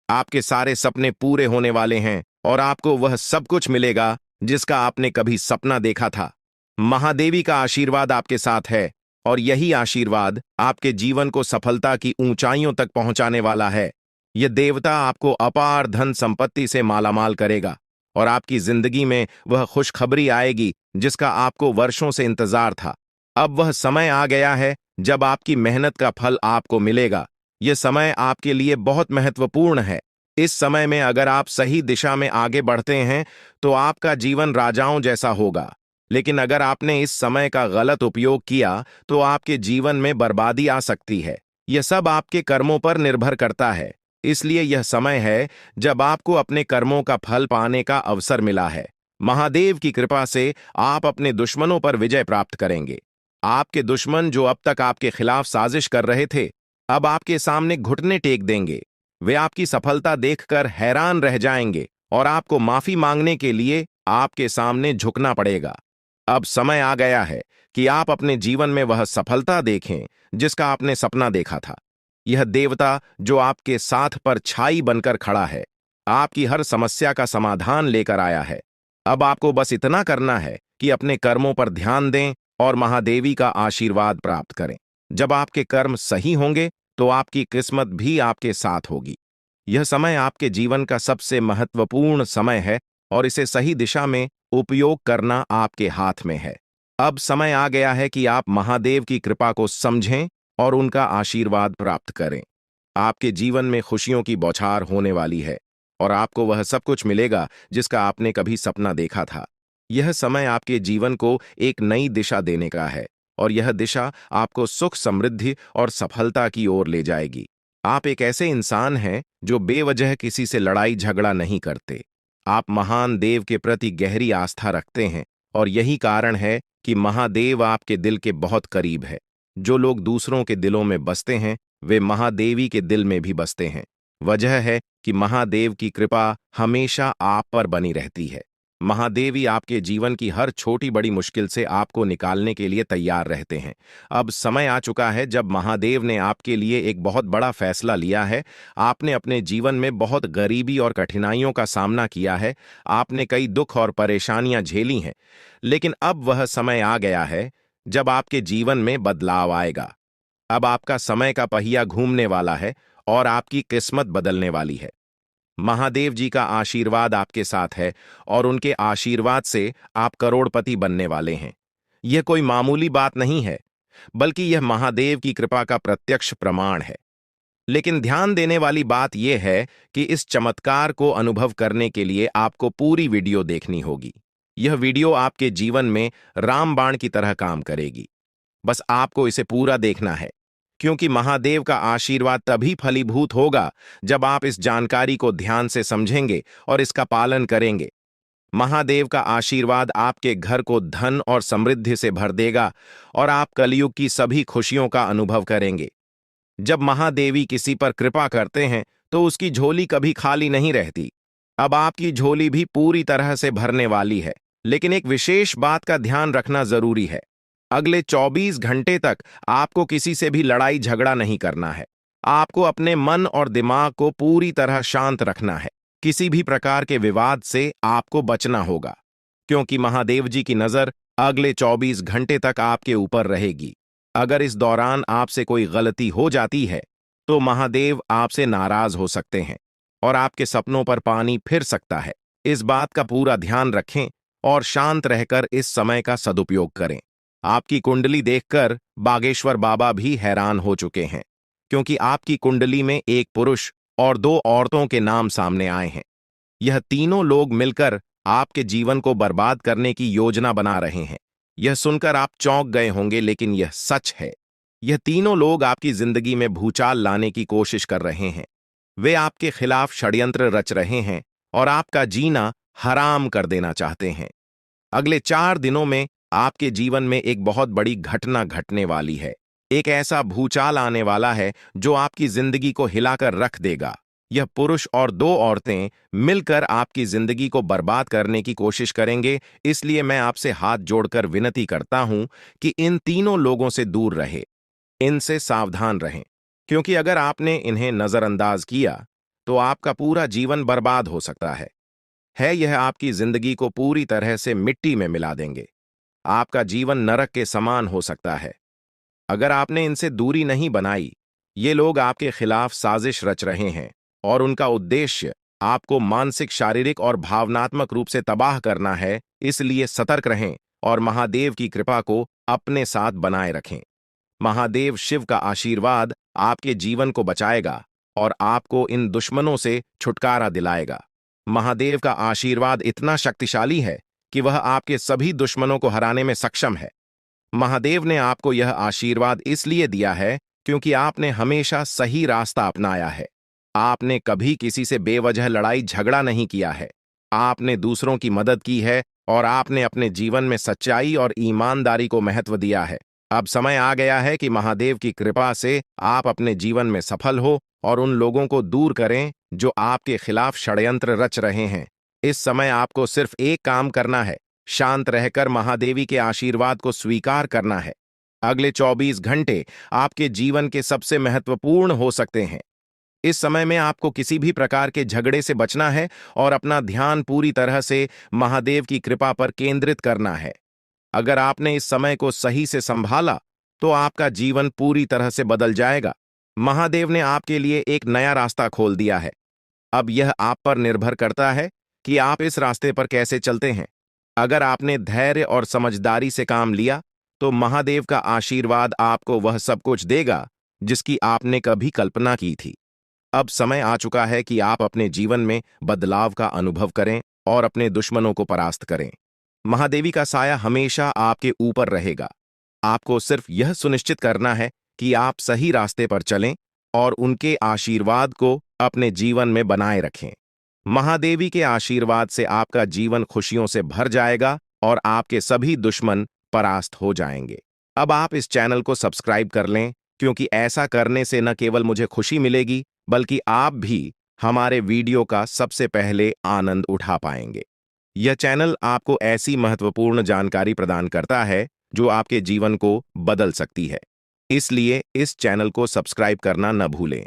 A: आपके सारे सपने पूरे होने वाले हैं और आपको वह सब कुछ मिलेगा जिसका आपने कभी सपना देखा था। महादेवी का आशीर्वाद आपके साथ है और यही आशीर्वाद आपके जीवन को सफलता की ऊंचाइयों तक पहुंचाने वाला है। यह देवता आपको अपार धन संपत्ति से मालामाल करेगा और आपकी जिंदगी में वह खुशखबरी आएगी जिसका आपको वर्षों से इंतजार था। अब वह समय आ गया है जब आपकी मेहनत का फल आपको मिलेगा। यह समय आपके लिए बहुत महत्वपूर्ण है। इस समय में अगर आप सही दिशा में आगे बढ़ते हैं तो आपका जीवन राजाओं जैसा होगा। लेकिन अगर आपने इस समय का गलत उपयोग किया तो आपके जीवन में बर्बादी आ सकती है। यह सब आपके कर्मों पर निर्भर करता है। इसलिए यह समय है जब आपको अपने कर्मों का फल पाने का अवसर मिला है। महादेव की कृपा से आप अपने दुश्मनों पर विजय प्राप्त करेंगे। आपके दुश्मन जो अब तक आपके खिलाफ साजिश कर रहे थे, अब आपके सामने घुटने टेक देंगे। वे आपकी सफलता देखकर हैरान रह जाएंगे और आपको माफी मांगने के लिए आपके सामने झुकना पड़ेगा। अब समय आ गया है कि आप अपने जीवन में वह सफलता देखें जिसका आपने सपना देखा था। यह देवता जो आपके साथ पर छाई बनकर खड़ा है, आपकी हर समस्या का समाधान लेकर आया है। अब आपको बस इतना करना है कि अपने कर्मों पर ध्यान दें और महादेवी का आशीर्वाद प्राप्त करें। जब आपके कर्म सही होंगे तो आपकी किस्मत भी आपके साथ होगी। यह समय आपके जीवन का सबसे महत्वपूर्ण समय है और इसे सही दिशा में उपयोग करना आपके हाथ में है। अब समय आ गया है कि आप महादेव की कृपा को समझें और उनका आशीर्वाद प्राप्त करें। आपके जीवन में खुशियों की बौछार होने वाली है और आपको वह सब कुछ मिलेगा जिसका आपने कभी सपना देखा था। यह समय आपके जीवन को एक नई दिशा देने का है और यह दिशा आपको सुख, समृद्धि और सफलता की ओर ले जाएगी। आप एक ऐसे इंसान हैं जो बेवजह किसी से लड़ाई झगड़ा नहीं करते। आप महान देव के प्रति गहरी आस्था रखते हैं और यही कारण है कि महादेव आपके दिल के बहुत करीब है। जो लोग दूसरों के दिलों में बसते हैं वे महादेवी के दिल में भी बसते हैं। वजह है कि महादेव की कृपा हमेशा आप पर बनी रहती है। महादेवी आपके जीवन की हर छोटी बड़ी मुश्किल से आपको निकालने के लिए तैयार रहते हैं। अब समय आ चुका है जब महादेव ने आपके लिए एक बहुत बड़ा फैसला लिया है। आपने अपने जीवन में बहुत गरीबी और कठिनाइयों का सामना किया है। आपने कई दुख और परेशानियां झेली हैं। लेकिन अब वह समय आ गया है जब आपके जीवन में बदलाव आएगा। अब आपका समय का पहिया घूमने वाला है और आपकी किस्मत बदलने वाली है। महादेव जी का आशीर्वाद आपके साथ है और उनके आशीर्वाद से आप करोड़पति बनने वाले हैं। यह कोई मामूली बात नहीं है, बल्कि यह महादेव की कृपा का प्रत्यक्ष प्रमाण है। लेकिन ध्यान देने वाली बात यह है कि इस चमत्कार को अनुभव करने के लिए आपको पूरी वीडियो देखनी होगी। यह वीडियो आपके जीवन में रामबाण की तरह काम करेगी। बस आपको इसे पूरा देखना है, क्योंकि महादेव का आशीर्वाद तभी फलीभूत होगा जब आप इस जानकारी को ध्यान से समझेंगे और इसका पालन करेंगे। महादेव का आशीर्वाद आपके घर को धन और समृद्धि से भर देगा और आप कलयुग की सभी खुशियों का अनुभव करेंगे। जब महादेवी किसी पर कृपा करते हैं तो उसकी झोली कभी खाली नहीं रहती। अब आपकी झोली भी पूरी तरह से भरने वाली है। लेकिन एक विशेष बात का ध्यान रखना जरूरी है। अगले 24 घंटे तक आपको किसी से भी लड़ाई झगड़ा नहीं करना है। आपको अपने मन और दिमाग को पूरी तरह शांत रखना है। किसी भी प्रकार के विवाद से आपको बचना होगा, क्योंकि महादेव जी की नजर अगले 24 घंटे तक आपके ऊपर रहेगी। अगर इस दौरान आपसे कोई गलती हो जाती है तो महादेव आपसे नाराज हो सकते हैं और आपके सपनों पर पानी फिर सकता है। इस बात का पूरा ध्यान रखें और शांत रहकर इस समय का सदुपयोग करें। आपकी कुंडली देखकर बागेश्वर बाबा भी हैरान हो चुके हैं, क्योंकि आपकी कुंडली में एक पुरुष और 2 औरतों के नाम सामने आए हैं। यह तीनों लोग मिलकर आपके जीवन को बर्बाद करने की योजना बना रहे हैं। यह सुनकर आप चौंक गए होंगे, लेकिन यह सच है। यह तीनों लोग आपकी जिंदगी में भूचाल लाने की कोशिश कर रहे हैं। वे आपके खिलाफ षड्यंत्र रच रहे हैं और आपका जीना हराम कर देना चाहते हैं। अगले 4 दिनों में आपके जीवन में एक बहुत बड़ी घटना घटने वाली है। एक ऐसा भूचाल आने वाला है जो आपकी जिंदगी को हिलाकर रख देगा। यह पुरुष और 2 औरतें मिलकर आपकी जिंदगी को बर्बाद करने की कोशिश करेंगे। इसलिए मैं आपसे हाथ जोड़कर विनती करता हूं कि इन तीनों लोगों से दूर रहे, इनसे सावधान रहें, क्योंकि अगर आपने इन्हें नजरअंदाज किया तो आपका पूरा जीवन बर्बाद हो सकता है। यह आपकी जिंदगी को पूरी तरह से मिट्टी में मिला देंगे। आपका जीवन नरक के समान हो सकता है अगर आपने इनसे दूरी नहीं बनाई। ये लोग आपके खिलाफ साजिश रच रहे हैं और उनका उद्देश्य आपको मानसिक, शारीरिक और भावनात्मक रूप से तबाह करना है। इसलिए सतर्क रहें और महादेव की कृपा को अपने साथ बनाए रखें। महादेव शिव का आशीर्वाद आपके जीवन को बचाएगा और आपको इन दुश्मनों से छुटकारा दिलाएगा। महादेव का आशीर्वाद इतना शक्तिशाली है कि वह आपके सभी दुश्मनों को हराने में सक्षम है। महादेव ने आपको यह आशीर्वाद इसलिए दिया है क्योंकि आपने हमेशा सही रास्ता अपनाया है। आपने कभी किसी से बेवजह लड़ाई झगड़ा नहीं किया है। आपने दूसरों की मदद की है और आपने अपने जीवन में सच्चाई और ईमानदारी को महत्व दिया है। अब समय आ गया है कि महादेव की कृपा से आप अपने जीवन में सफल हो और उन लोगों को दूर करें जो आपके खिलाफ षड्यंत्र रच रहे हैं। इस समय आपको सिर्फ एक काम करना है, शांत रहकर महादेवी के आशीर्वाद को स्वीकार करना है। अगले 24 घंटे आपके जीवन के सबसे महत्वपूर्ण हो सकते हैं। इस समय में आपको किसी भी प्रकार के झगड़े से बचना है और अपना ध्यान पूरी तरह से महादेव की कृपा पर केंद्रित करना है। अगर आपने इस समय को सही से संभाला तो आपका जीवन पूरी तरह से बदल जाएगा। महादेव ने आपके लिए एक नया रास्ता खोल दिया है। अब यह आप पर निर्भर करता है कि आप इस रास्ते पर कैसे चलते हैं। अगर आपने धैर्य और समझदारी से काम लिया तो महादेव का आशीर्वाद आपको वह सब कुछ देगा जिसकी आपने कभी कल्पना की थी। अब समय आ चुका है कि आप अपने जीवन में बदलाव का अनुभव करें और अपने दुश्मनों को परास्त करें। महादेवी का साया हमेशा आपके ऊपर रहेगा। आपको सिर्फ यह सुनिश्चित करना है कि आप सही रास्ते पर चलें और उनके आशीर्वाद को अपने जीवन में बनाए रखें। महादेवी के आशीर्वाद से आपका जीवन खुशियों से भर जाएगा और आपके सभी दुश्मन परास्त हो जाएंगे। अब आप इस चैनल को सब्सक्राइब कर लें, क्योंकि ऐसा करने से न केवल मुझे खुशी मिलेगी बल्कि आप भी हमारे वीडियो का सबसे पहले आनंद उठा पाएंगे। यह चैनल आपको ऐसी महत्वपूर्ण जानकारी प्रदान करता है जो आपके जीवन को बदल सकती है। इसलिए इस चैनल को सब्सक्राइब करना न भूलें,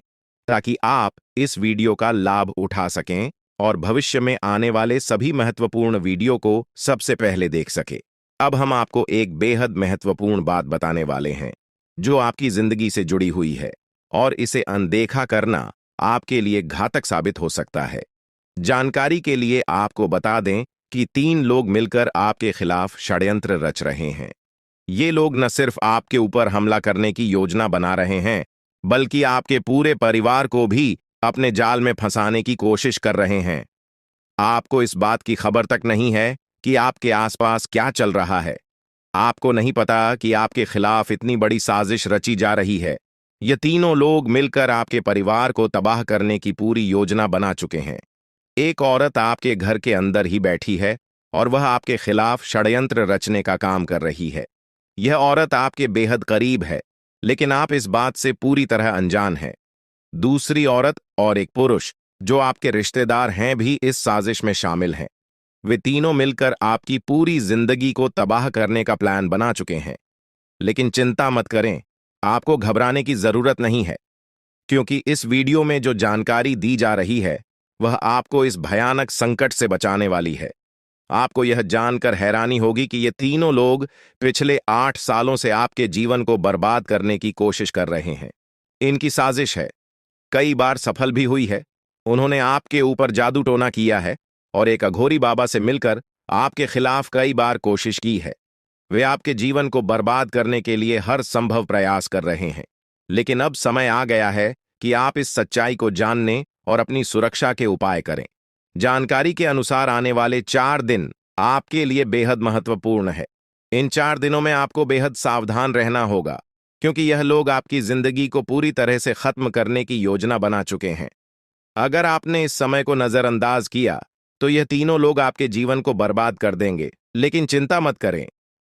A: ताकि आप इस वीडियो का लाभ उठा सकें और भविष्य में आने वाले सभी महत्वपूर्ण वीडियो को सबसे पहले देख सकें। अब हम आपको एक बेहद महत्वपूर्ण बात बताने वाले हैं, जो आपकी जिंदगी से जुड़ी हुई है और इसे अनदेखा करना आपके लिए घातक साबित हो सकता है। जानकारी के लिए आपको बता दें कि 3 लोग मिलकर आपके खिलाफ षड्यंत्र रच रहे हैं। ये लोग न सिर्फ आपके ऊपर हमला करने की योजना बना रहे हैं, बल्कि आपके पूरे परिवार को भी अपने जाल में फंसाने की कोशिश कर रहे हैं। आपको इस बात की खबर तक नहीं है कि आपके आसपास क्या चल रहा है। आपको नहीं पता कि आपके खिलाफ इतनी बड़ी साजिश रची जा रही है। ये तीनों लोग मिलकर आपके परिवार को तबाह करने की पूरी योजना बना चुके हैं। एक औरत आपके घर के अंदर ही बैठी है और वह आपके खिलाफ षड्यंत्र रचने का काम कर रही है। यह औरत आपके बेहद करीब है, लेकिन आप इस बात से पूरी तरह अनजान हैं। दूसरी औरत और एक पुरुष जो आपके रिश्तेदार हैं भी इस साजिश में शामिल हैं। वे तीनों मिलकर आपकी पूरी जिंदगी को तबाह करने का प्लान बना चुके हैं। लेकिन चिंता मत करें, आपको घबराने की जरूरत नहीं है, क्योंकि इस वीडियो में जो जानकारी दी जा रही है वह आपको इस भयानक संकट से बचाने वाली है। आपको यह जानकर हैरानी होगी कि ये तीनों लोग पिछले 8 सालों से आपके जीवन को बर्बाद करने की कोशिश कर रहे हैं। इनकी साजिश है, कई बार सफल भी हुई है। उन्होंने आपके ऊपर जादू टोना किया है और एक अघोरी बाबा से मिलकर आपके खिलाफ कई बार कोशिश की है। वे आपके जीवन को बर्बाद करने के लिए हर संभव प्रयास कर रहे हैं। लेकिन अब समय आ गया है कि आप इस सच्चाई को जानने और अपनी सुरक्षा के उपाय करें। जानकारी के अनुसार आने वाले 4 दिन आपके लिए बेहद महत्वपूर्ण है। इन 4 दिनों में आपको बेहद सावधान रहना होगा, क्योंकि यह लोग आपकी जिंदगी को पूरी तरह से खत्म करने की योजना बना चुके हैं। अगर आपने इस समय को नजरअंदाज किया तो यह तीनों लोग आपके जीवन को बर्बाद कर देंगे। लेकिन चिंता मत करें,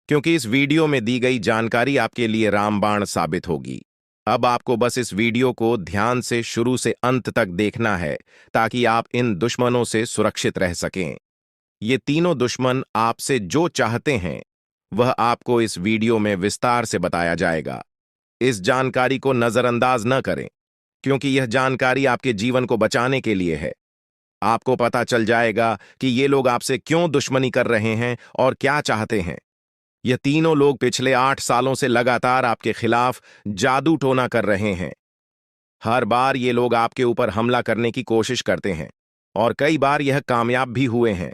A: क्योंकि इस वीडियो में दी गई जानकारी आपके लिए रामबाण साबित होगी। अब आपको बस इस वीडियो को ध्यान से शुरू से अंत तक देखना है, ताकि आप इन दुश्मनों से सुरक्षित रह सकें। ये तीनों दुश्मन आपसे जो चाहते हैं वह आपको इस वीडियो में विस्तार से बताया जाएगा। इस जानकारी को नजरअंदाज न करें, क्योंकि यह जानकारी आपके जीवन को बचाने के लिए है। आपको पता चल जाएगा कि ये लोग आपसे क्यों दुश्मनी कर रहे हैं और क्या चाहते हैं। यह तीनों लोग पिछले 8 सालों से लगातार आपके खिलाफ जादू टोना कर रहे हैं। हर बार ये लोग आपके ऊपर हमला करने की कोशिश करते हैं और कई बार यह कामयाब भी हुए हैं।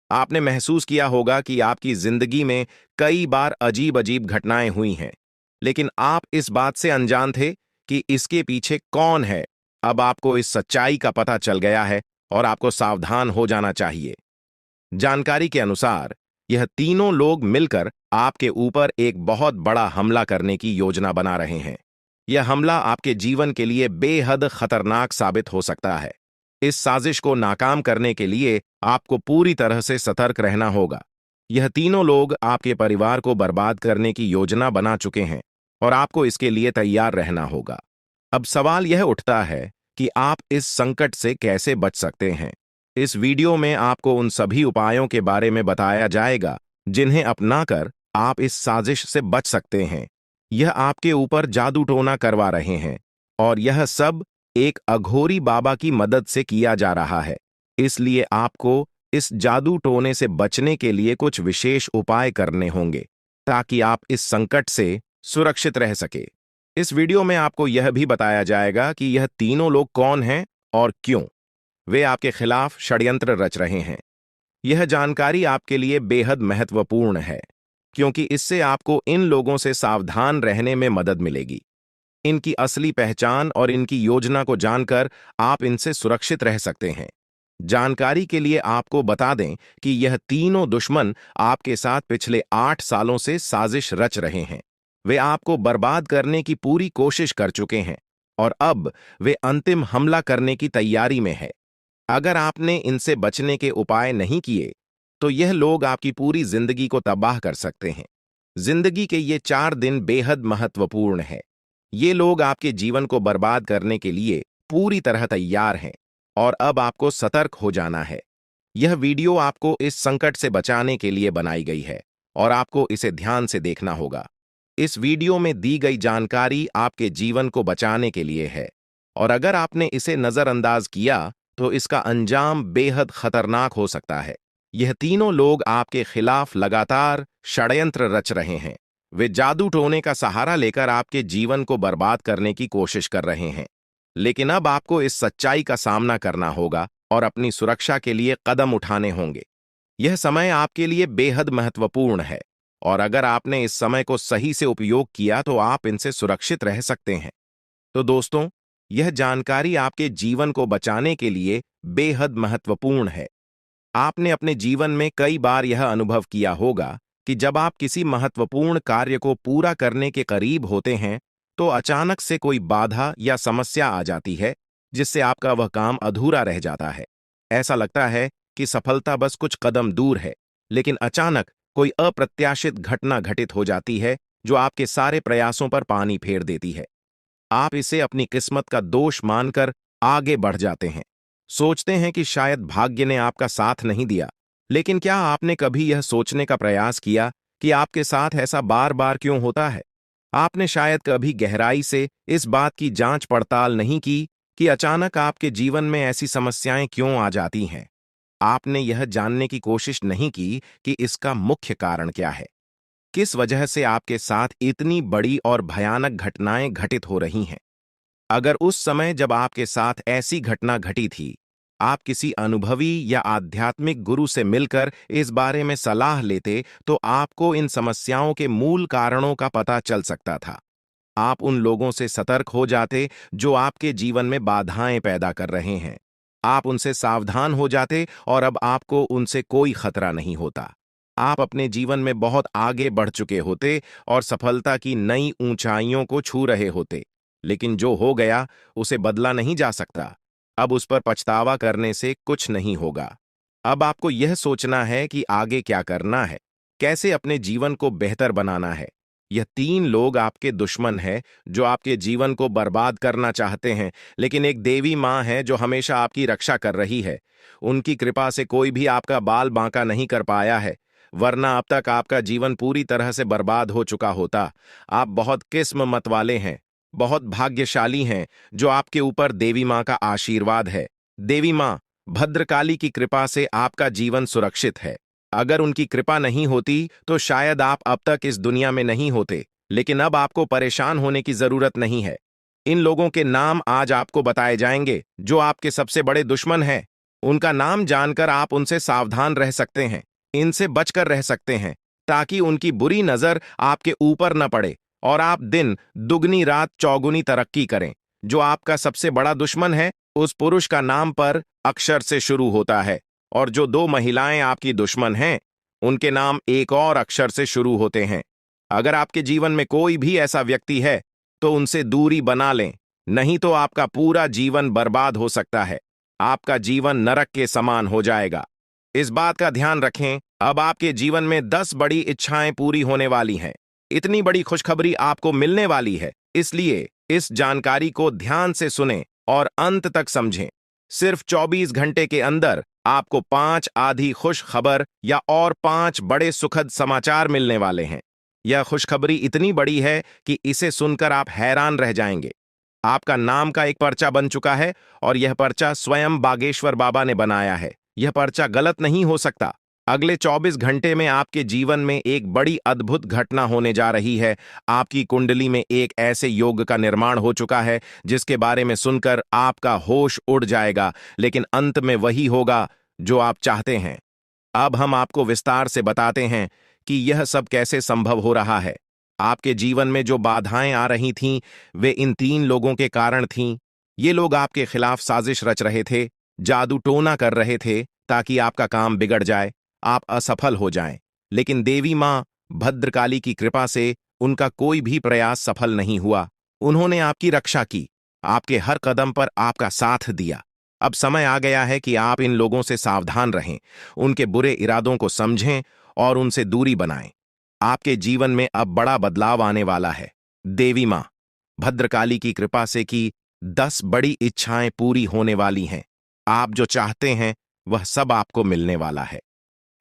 A: आपने महसूस किया होगा कि आपकी जिंदगी में कई बार अजीब अजीब घटनाएं हुई हैं, लेकिन आप इस बात से अनजान थे कि इसके पीछे कौन है। अब आपको इस सच्चाई का पता चल गया है और आपको सावधान हो जाना चाहिए। जानकारी के अनुसार यह तीनों लोग मिलकर आपके ऊपर एक बहुत बड़ा हमला करने की योजना बना रहे हैं। यह हमला आपके जीवन के लिए बेहद खतरनाक साबित हो सकता है। इस साजिश को नाकाम करने के लिए आपको पूरी तरह से सतर्क रहना होगा। यह तीनों लोग आपके परिवार को बर्बाद करने की योजना बना चुके हैं और आपको इसके लिए तैयार रहना होगा। अब सवाल यह उठता है कि आप इस संकट से कैसे बच सकते हैं। इस वीडियो में आपको उन सभी उपायों के बारे में बताया जाएगा जिन्हें अपनाकर आप इस साजिश से बच सकते हैं। यह आपके ऊपर जादू टोना करवा रहे हैं और यह सब एक अघोरी बाबा की मदद से किया जा रहा है। इसलिए आपको इस जादू टोने से बचने के लिए कुछ विशेष उपाय करने होंगे, ताकि आप इस संकट से सुरक्षित रह सके। इस वीडियो में आपको यह भी बताया जाएगा कि यह तीनों लोग कौन हैं और क्यों वे आपके खिलाफ षड्यंत्र रच रहे हैं। यह जानकारी आपके लिए बेहद महत्वपूर्ण है, क्योंकि इससे आपको इन लोगों से सावधान रहने में मदद मिलेगी। इनकी असली पहचान और इनकी योजना को जानकर आप इनसे सुरक्षित रह सकते हैं। जानकारी के लिए आपको बता दें कि यह तीनों दुश्मन आपके साथ पिछले 8 सालों से साजिश रच रहे हैं। वे आपको बर्बाद करने की पूरी कोशिश कर चुके हैं और अब वे अंतिम हमला करने की तैयारी में है। अगर आपने इनसे बचने के उपाय नहीं किए तो यह लोग आपकी पूरी जिंदगी को तबाह कर सकते हैं। जिंदगी के ये 4 दिन बेहद महत्वपूर्ण है। ये लोग आपके जीवन को बर्बाद करने के लिए पूरी तरह तैयार हैं और अब आपको सतर्क हो जाना है। यह वीडियो आपको इस संकट से बचाने के लिए बनाई गई है और आपको इसे ध्यान से देखना होगा। इस वीडियो में दी गई जानकारी आपके जीवन को बचाने के लिए है और अगर आपने इसे नजरअंदाज किया तो इसका अंजाम बेहद खतरनाक हो सकता है। यह तीनों लोग आपके खिलाफ लगातार षड्यंत्र रच रहे हैं। वे जादू टोने का सहारा लेकर आपके जीवन को बर्बाद करने की कोशिश कर रहे हैं। लेकिन अब आपको इस सच्चाई का सामना करना होगा और अपनी सुरक्षा के लिए कदम उठाने होंगे। यह समय आपके लिए बेहद महत्वपूर्ण है और अगर आपने इस समय को सही से उपयोग किया तो आप इनसे सुरक्षित रह सकते हैं। तो दोस्तों, यह जानकारी आपके जीवन को बचाने के लिए बेहद महत्वपूर्ण है। आपने अपने जीवन में कई बार यह अनुभव किया होगा कि जब आप किसी महत्वपूर्ण कार्य को पूरा करने के करीब होते हैं तो अचानक से कोई बाधा या समस्या आ जाती है जिससे आपका वह काम अधूरा रह जाता है। ऐसा लगता है कि सफलता बस कुछ कदम दूर है, लेकिन अचानक कोई अप्रत्याशित घटना घटित हो जाती है जो आपके सारे प्रयासों पर पानी फेर देती है। आप इसे अपनी किस्मत का दोष मानकर आगे बढ़ जाते हैं। सोचते हैं कि शायद भाग्य ने आपका साथ नहीं दिया। लेकिन क्या आपने कभी यह सोचने का प्रयास किया कि आपके साथ ऐसा बार बार क्यों होता है? आपने शायद कभी गहराई से इस बात की जांच पड़ताल नहीं की कि अचानक आपके जीवन में ऐसी समस्याएं क्यों आ जाती हैं। आपने यह जानने की कोशिश नहीं की कि इसका मुख्य कारण क्या है। किस वजह से आपके साथ इतनी बड़ी और भयानक घटनाएं घटित हो रही हैं। अगर उस समय जब आपके साथ ऐसी घटना घटी थी, आप किसी अनुभवी या आध्यात्मिक गुरु से मिलकर इस बारे में सलाह लेते तो आपको इन समस्याओं के मूल कारणों का पता चल सकता था। आप उन लोगों से सतर्क हो जाते जो आपके जीवन में बाधाएं पैदा कर रहे हैं। आप उनसे सावधान हो जाते और अब आपको उनसे कोई खतरा नहीं होता। आप अपने जीवन में बहुत आगे बढ़ चुके होते और सफलता की नई ऊंचाइयों को छू रहे होते। लेकिन जो हो गया उसे बदला नहीं जा सकता। अब उस पर पछतावा करने से कुछ नहीं होगा। अब आपको यह सोचना है कि आगे क्या करना है, कैसे अपने जीवन को बेहतर बनाना है। यह तीन लोग आपके दुश्मन हैं जो आपके जीवन को बर्बाद करना चाहते हैं, लेकिन एक देवी माँ है जो हमेशा आपकी रक्षा कर रही है। उनकी कृपा से कोई भी आपका बाल बांका नहीं कर पाया है, वरना अब तक आपका जीवन पूरी तरह से बर्बाद हो चुका होता। आप बहुत किस्मत वाले हैं, बहुत भाग्यशाली हैं जो आपके ऊपर देवी माँ का आशीर्वाद है। देवी माँ भद्रकाली की कृपा से आपका जीवन सुरक्षित है। अगर उनकी कृपा नहीं होती तो शायद आप अब तक इस दुनिया में नहीं होते। लेकिन अब आपको परेशान होने की जरूरत नहीं है। इन लोगों के नाम आज आपको बताए जाएंगे जो आपके सबसे बड़े दुश्मन हैं। उनका नाम जानकर आप उनसे सावधान रह सकते हैं, इनसे बचकर रह सकते हैं, ताकि उनकी बुरी नजर आपके ऊपर न पड़े और आप दिन दुगनी रात चौगुनी तरक्की करें। जो आपका सबसे बड़ा दुश्मन है उस पुरुष का नाम पर अक्षर से शुरू होता है और जो दो महिलाएं आपकी दुश्मन हैं उनके नाम एक और अक्षर से शुरू होते हैं। अगर आपके जीवन में कोई भी ऐसा व्यक्ति है तो उनसे दूरी बना लें, नहीं तो आपका पूरा जीवन बर्बाद हो सकता है। आपका जीवन नरक के समान हो जाएगा। इस बात का ध्यान रखें, अब आपके जीवन में 10 बड़ी इच्छाएं पूरी होने वाली हैं। इतनी बड़ी खुशखबरी आपको मिलने वाली है, इसलिए इस जानकारी को ध्यान से सुनें और अंत तक समझें। सिर्फ 24 घंटे के अंदर आपको 5 आधी खुश खबर या और 5 बड़े सुखद समाचार मिलने वाले हैं। यह खुशखबरी इतनी बड़ी है कि इसे सुनकर आप हैरान रह जाएंगे। आपका नाम का एक पर्चा बन चुका है और यह पर्चा स्वयं बागेश्वर बाबा ने बनाया है। यह पर्चा गलत नहीं हो सकता। अगले 24 घंटे में आपके जीवन में एक बड़ी अद्भुत घटना होने जा रही है। आपकी कुंडली में एक ऐसे योग का निर्माण हो चुका है जिसके बारे में सुनकर आपका होश उड़ जाएगा, लेकिन अंत में वही होगा जो आप चाहते हैं। अब हम आपको विस्तार से बताते हैं कि यह सब कैसे संभव हो रहा है। आपके जीवन में जो बाधाएं आ रही थीं, वे इन तीन लोगों के कारण थीं। ये लोग आपके खिलाफ साजिश रच रहे थे, जादू टोना कर रहे थे ताकि आपका काम बिगड़ जाए, आप असफल हो जाएं। लेकिन देवी मां भद्रकाली की कृपा से उनका कोई भी प्रयास सफल नहीं हुआ। उन्होंने आपकी रक्षा की, आपके हर कदम पर आपका साथ दिया। अब समय आ गया है कि आप इन लोगों से सावधान रहें, उनके बुरे इरादों को समझें और उनसे दूरी बनाएं। आपके जीवन में अब बड़ा बदलाव आने वाला है। देवी मां भद्रकाली की कृपा से कि 10 बड़ी इच्छाएं पूरी होने वाली हैं। आप जो चाहते हैं वह सब आपको मिलने वाला है।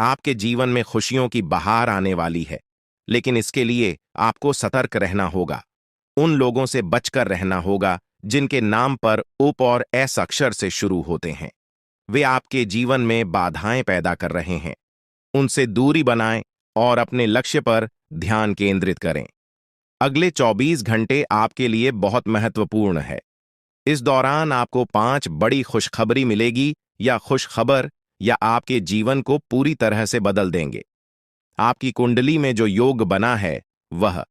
A: आपके जीवन में खुशियों की बहार आने वाली है, लेकिन इसके लिए आपको सतर्क रहना होगा। उन लोगों से बचकर रहना होगा जिनके नाम पर उप और एस अक्षर से शुरू होते हैं। वे आपके जीवन में बाधाएं पैदा कर रहे हैं। उनसे दूरी बनाएं और अपने लक्ष्य पर ध्यान केंद्रित करें। अगले 24 घंटे आपके लिए बहुत महत्वपूर्ण है। इस दौरान आपको 5 बड़ी खुशखबरी मिलेगी या खुशखबर या आपके जीवन को पूरी तरह से बदल देंगे। आपकी कुंडली में जो योग बना है वह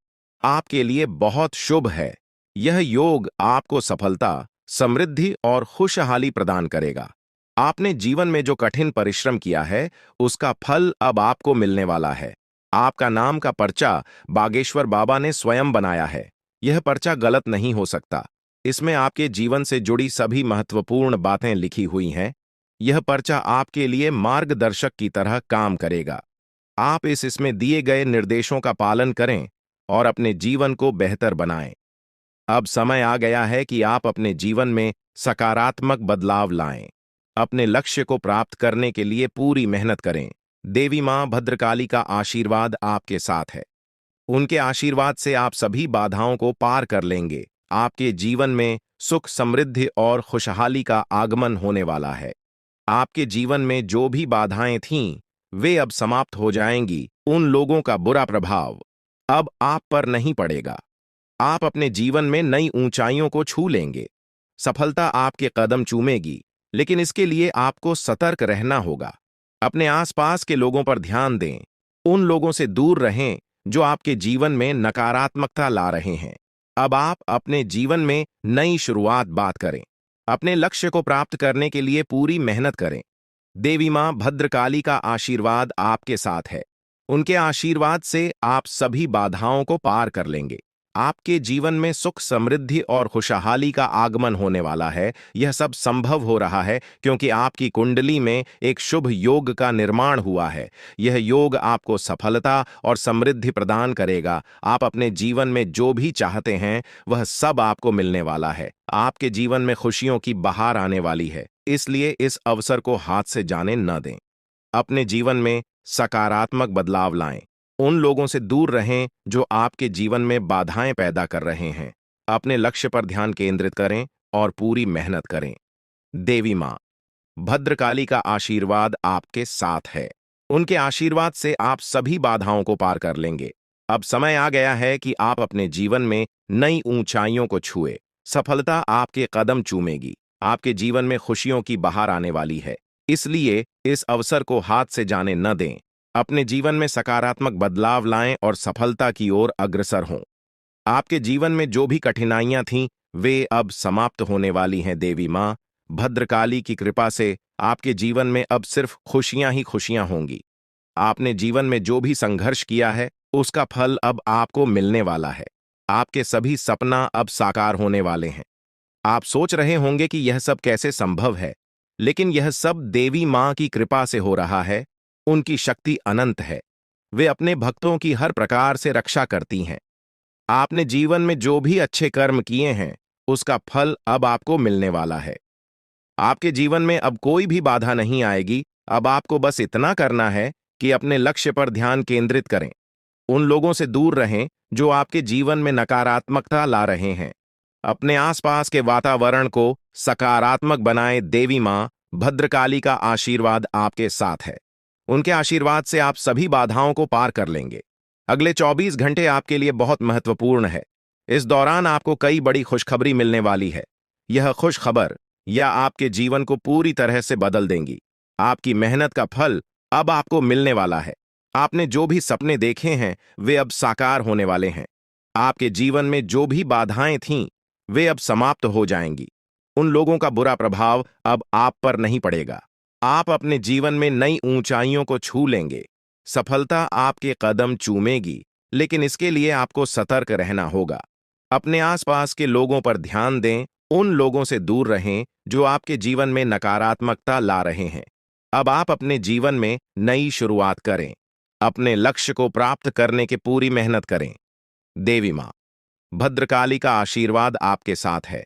A: आपके लिए बहुत शुभ है। यह योग आपको सफलता, समृद्धि और खुशहाली प्रदान करेगा। आपने जीवन में जो कठिन परिश्रम किया है उसका फल अब आपको मिलने वाला है। आपका नाम का पर्चा बागेश्वर बाबा ने स्वयं बनाया है। यह पर्चा गलत नहीं हो सकता। इसमें आपके जीवन से जुड़ी सभी महत्वपूर्ण बातें लिखी हुई हैं। यह पर्चा आपके लिए मार्गदर्शक की तरह काम करेगा। आप इसमें दिए गए निर्देशों का पालन करें और अपने जीवन को बेहतर बनाएं। अब समय आ गया है कि आप अपने जीवन में सकारात्मक बदलाव लाएं। अपने लक्ष्य को प्राप्त करने के लिए पूरी मेहनत करें। देवी मां भद्रकाली का आशीर्वाद आपके साथ है। उनके आशीर्वाद से आप सभी बाधाओं को पार कर लेंगे। आपके जीवन में सुख, समृद्धि और खुशहाली का आगमन होने वाला है। आपके जीवन में जो भी बाधाएं थीं, वे अब समाप्त हो जाएंगी। उन लोगों का बुरा प्रभाव अब आप पर नहीं पड़ेगा। आप अपने जीवन में नई ऊंचाइयों को छू लेंगे। सफलता आपके कदम चूमेगी, लेकिन इसके लिए आपको सतर्क रहना होगा। अपने आसपास के लोगों पर ध्यान दें। उन लोगों से दूर रहें जो आपके जीवन में नकारात्मकता ला रहे हैं। अब आप अपने जीवन में नई शुरुआत बात करें। अपने लक्ष्य को प्राप्त करने के लिए पूरी मेहनत करें। देवी मां भद्रकाली का आशीर्वाद आपके साथ है। उनके आशीर्वाद से आप सभी बाधाओं को पार कर लेंगे। आपके जीवन में सुख, समृद्धि और खुशहाली का आगमन होने वाला है। यह सब संभव हो रहा है क्योंकि आपकी कुंडली में एक शुभ योग का निर्माण हुआ है। यह योग आपको सफलता और समृद्धि प्रदान करेगा। आप अपने जीवन में जो भी चाहते हैं वह सब आपको मिलने वाला है। आपके जीवन में खुशियों की बहार आने वाली है, इसलिए इस अवसर को हाथ से जाने न दें। अपने जीवन में सकारात्मक बदलाव लाएं। उन लोगों से दूर रहें जो आपके जीवन में बाधाएं पैदा कर रहे हैं। अपने लक्ष्य पर ध्यान केंद्रित करें और पूरी मेहनत करें। देवी मां भद्रकाली का आशीर्वाद आपके साथ है। उनके आशीर्वाद से आप सभी बाधाओं को पार कर लेंगे। अब समय आ गया है कि आप अपने जीवन में नई ऊंचाइयों को छुए। सफलता आपके कदम चूमेगी। आपके जीवन में खुशियों की बहार आने वाली है, इसलिए इस अवसर को हाथ से जाने न दें। अपने जीवन में सकारात्मक बदलाव लाएं और सफलता की ओर अग्रसर हों। आपके जीवन में जो भी कठिनाइयां थीं, वे अब समाप्त होने वाली हैं। देवी मां भद्रकाली की कृपा से आपके जीवन में अब सिर्फ खुशियां ही खुशियां होंगी। आपने जीवन में जो भी संघर्ष किया है उसका फल अब आपको मिलने वाला है। आपके सभी सपना अब साकार होने वाले हैं। आप सोच रहे होंगे कि यह सब कैसे संभव है, लेकिन यह सब देवी मां की कृपा से हो रहा है। उनकी शक्ति अनंत है। वे अपने भक्तों की हर प्रकार से रक्षा करती हैं। आपने जीवन में जो भी अच्छे कर्म किए हैं उसका फल अब आपको मिलने वाला है। आपके जीवन में अब कोई भी बाधा नहीं आएगी। अब आपको बस इतना करना है कि अपने लक्ष्य पर ध्यान केंद्रित करें। उन लोगों से दूर रहें जो आपके जीवन में नकारात्मकता ला रहे हैं। अपने आसपास के वातावरण को सकारात्मक बनाएं। देवी मां भद्रकाली का आशीर्वाद आपके साथ है। उनके आशीर्वाद से आप सभी बाधाओं को पार कर लेंगे। अगले 24 घंटे आपके लिए बहुत महत्वपूर्ण है। इस दौरान आपको कई बड़ी खुशखबरी मिलने वाली है। यह खुशखबर या आपके जीवन को पूरी तरह से बदल देंगी। आपकी मेहनत का फल अब आपको मिलने वाला है। आपने जो भी सपने देखे हैं वे अब साकार होने वाले हैं। आपके जीवन में जो भी बाधाएं थीं वे अब समाप्त हो जाएंगी। उन लोगों का बुरा प्रभाव अब आप पर नहीं पड़ेगा। आप अपने जीवन में नई ऊंचाइयों को छू लेंगे। सफलता आपके कदम चूमेगी, लेकिन इसके लिए आपको सतर्क रहना होगा। अपने आसपास के लोगों पर ध्यान दें। उन लोगों से दूर रहें जो आपके जीवन में नकारात्मकता ला रहे हैं। अब आप अपने जीवन में नई शुरुआत करें। अपने लक्ष्य को प्राप्त करने की पूरी मेहनत करें। देवी मां भद्रकाली का आशीर्वाद आपके साथ है।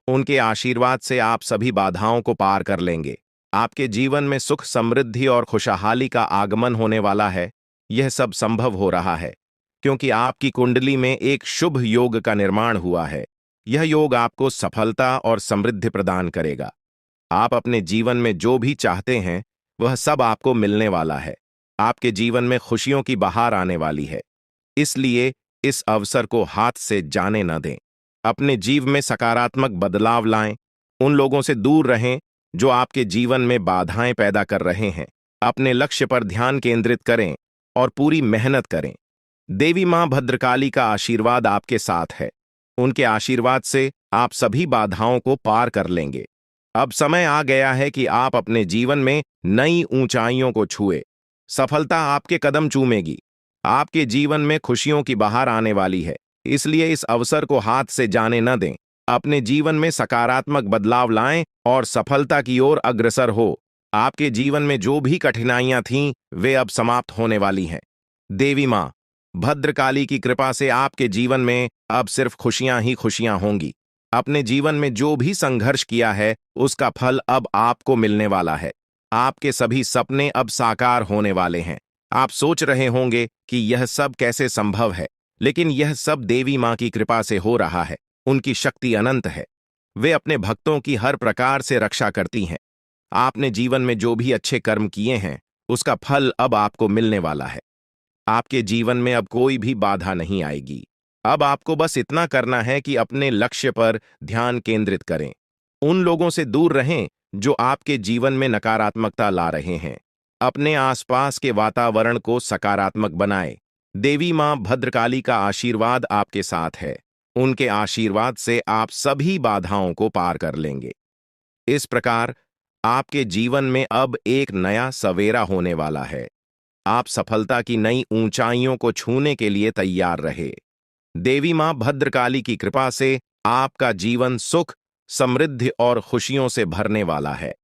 A: उनके आशीर्वाद से आप सभी बाधाओं को पार कर लेंगे। आपके जीवन में सुख, समृद्धि और खुशहाली का आगमन होने वाला है। यह सब संभव हो रहा है क्योंकि आपकी कुंडली में एक शुभ योग का निर्माण हुआ है। यह योग आपको सफलता और समृद्धि प्रदान करेगा। आप अपने जीवन में जो भी चाहते हैं वह सब आपको मिलने वाला है। आपके जीवन में खुशियों की बहार आने वाली है। इसलिए इस अवसर को हाथ से जाने न दें। अपने जीवन में सकारात्मक बदलाव लाएं। उन लोगों से दूर रहें जो आपके जीवन में बाधाएं पैदा कर रहे हैं। अपने लक्ष्य पर ध्यान केंद्रित करें और पूरी मेहनत करें। देवी मां भद्रकाली का आशीर्वाद आपके साथ है। उनके आशीर्वाद से आप सभी बाधाओं को पार कर लेंगे। अब समय आ गया है कि आप अपने जीवन में नई ऊंचाइयों को छुए। सफलता आपके कदम चूमेगी। आपके जीवन में खुशियों की बहार आने वाली है। इसलिए इस अवसर को हाथ से जाने न दें। अपने जीवन में सकारात्मक बदलाव लाएं और सफलता की ओर अग्रसर हो। आपके जीवन में जो भी कठिनाइयां थीं, वे अब समाप्त होने वाली हैं। देवी मां भद्रकाली की कृपा से आपके जीवन में अब सिर्फ खुशियां ही खुशियां होंगी। अपने जीवन में जो भी संघर्ष किया है उसका फल अब आपको मिलने वाला है। आपके सभी सपने अब साकार होने वाले हैं। आप सोच रहे होंगे कि यह सब कैसे संभव है, लेकिन यह सब देवी मां की कृपा से हो रहा है। उनकी शक्ति अनंत है। वे अपने भक्तों की हर प्रकार से रक्षा करती हैं। आपने जीवन में जो भी अच्छे कर्म किए हैं उसका फल अब आपको मिलने वाला है। आपके जीवन में अब कोई भी बाधा नहीं आएगी। अब आपको बस इतना करना है कि अपने लक्ष्य पर ध्यान केंद्रित करें। उन लोगों से दूर रहें जो आपके जीवन में नकारात्मकता ला रहे हैं। अपने आसपास के वातावरण को सकारात्मक बनाएं। देवी मां भद्रकाली का आशीर्वाद आपके साथ है। उनके आशीर्वाद से आप सभी बाधाओं को पार कर लेंगे। इस प्रकार आपके जीवन में अब एक नया सवेरा होने वाला है। आप सफलता की नई ऊंचाइयों को छूने के लिए तैयार रहे। देवी मां भद्रकाली की कृपा से आपका जीवन सुख, समृद्धि और खुशियों से भरने वाला है।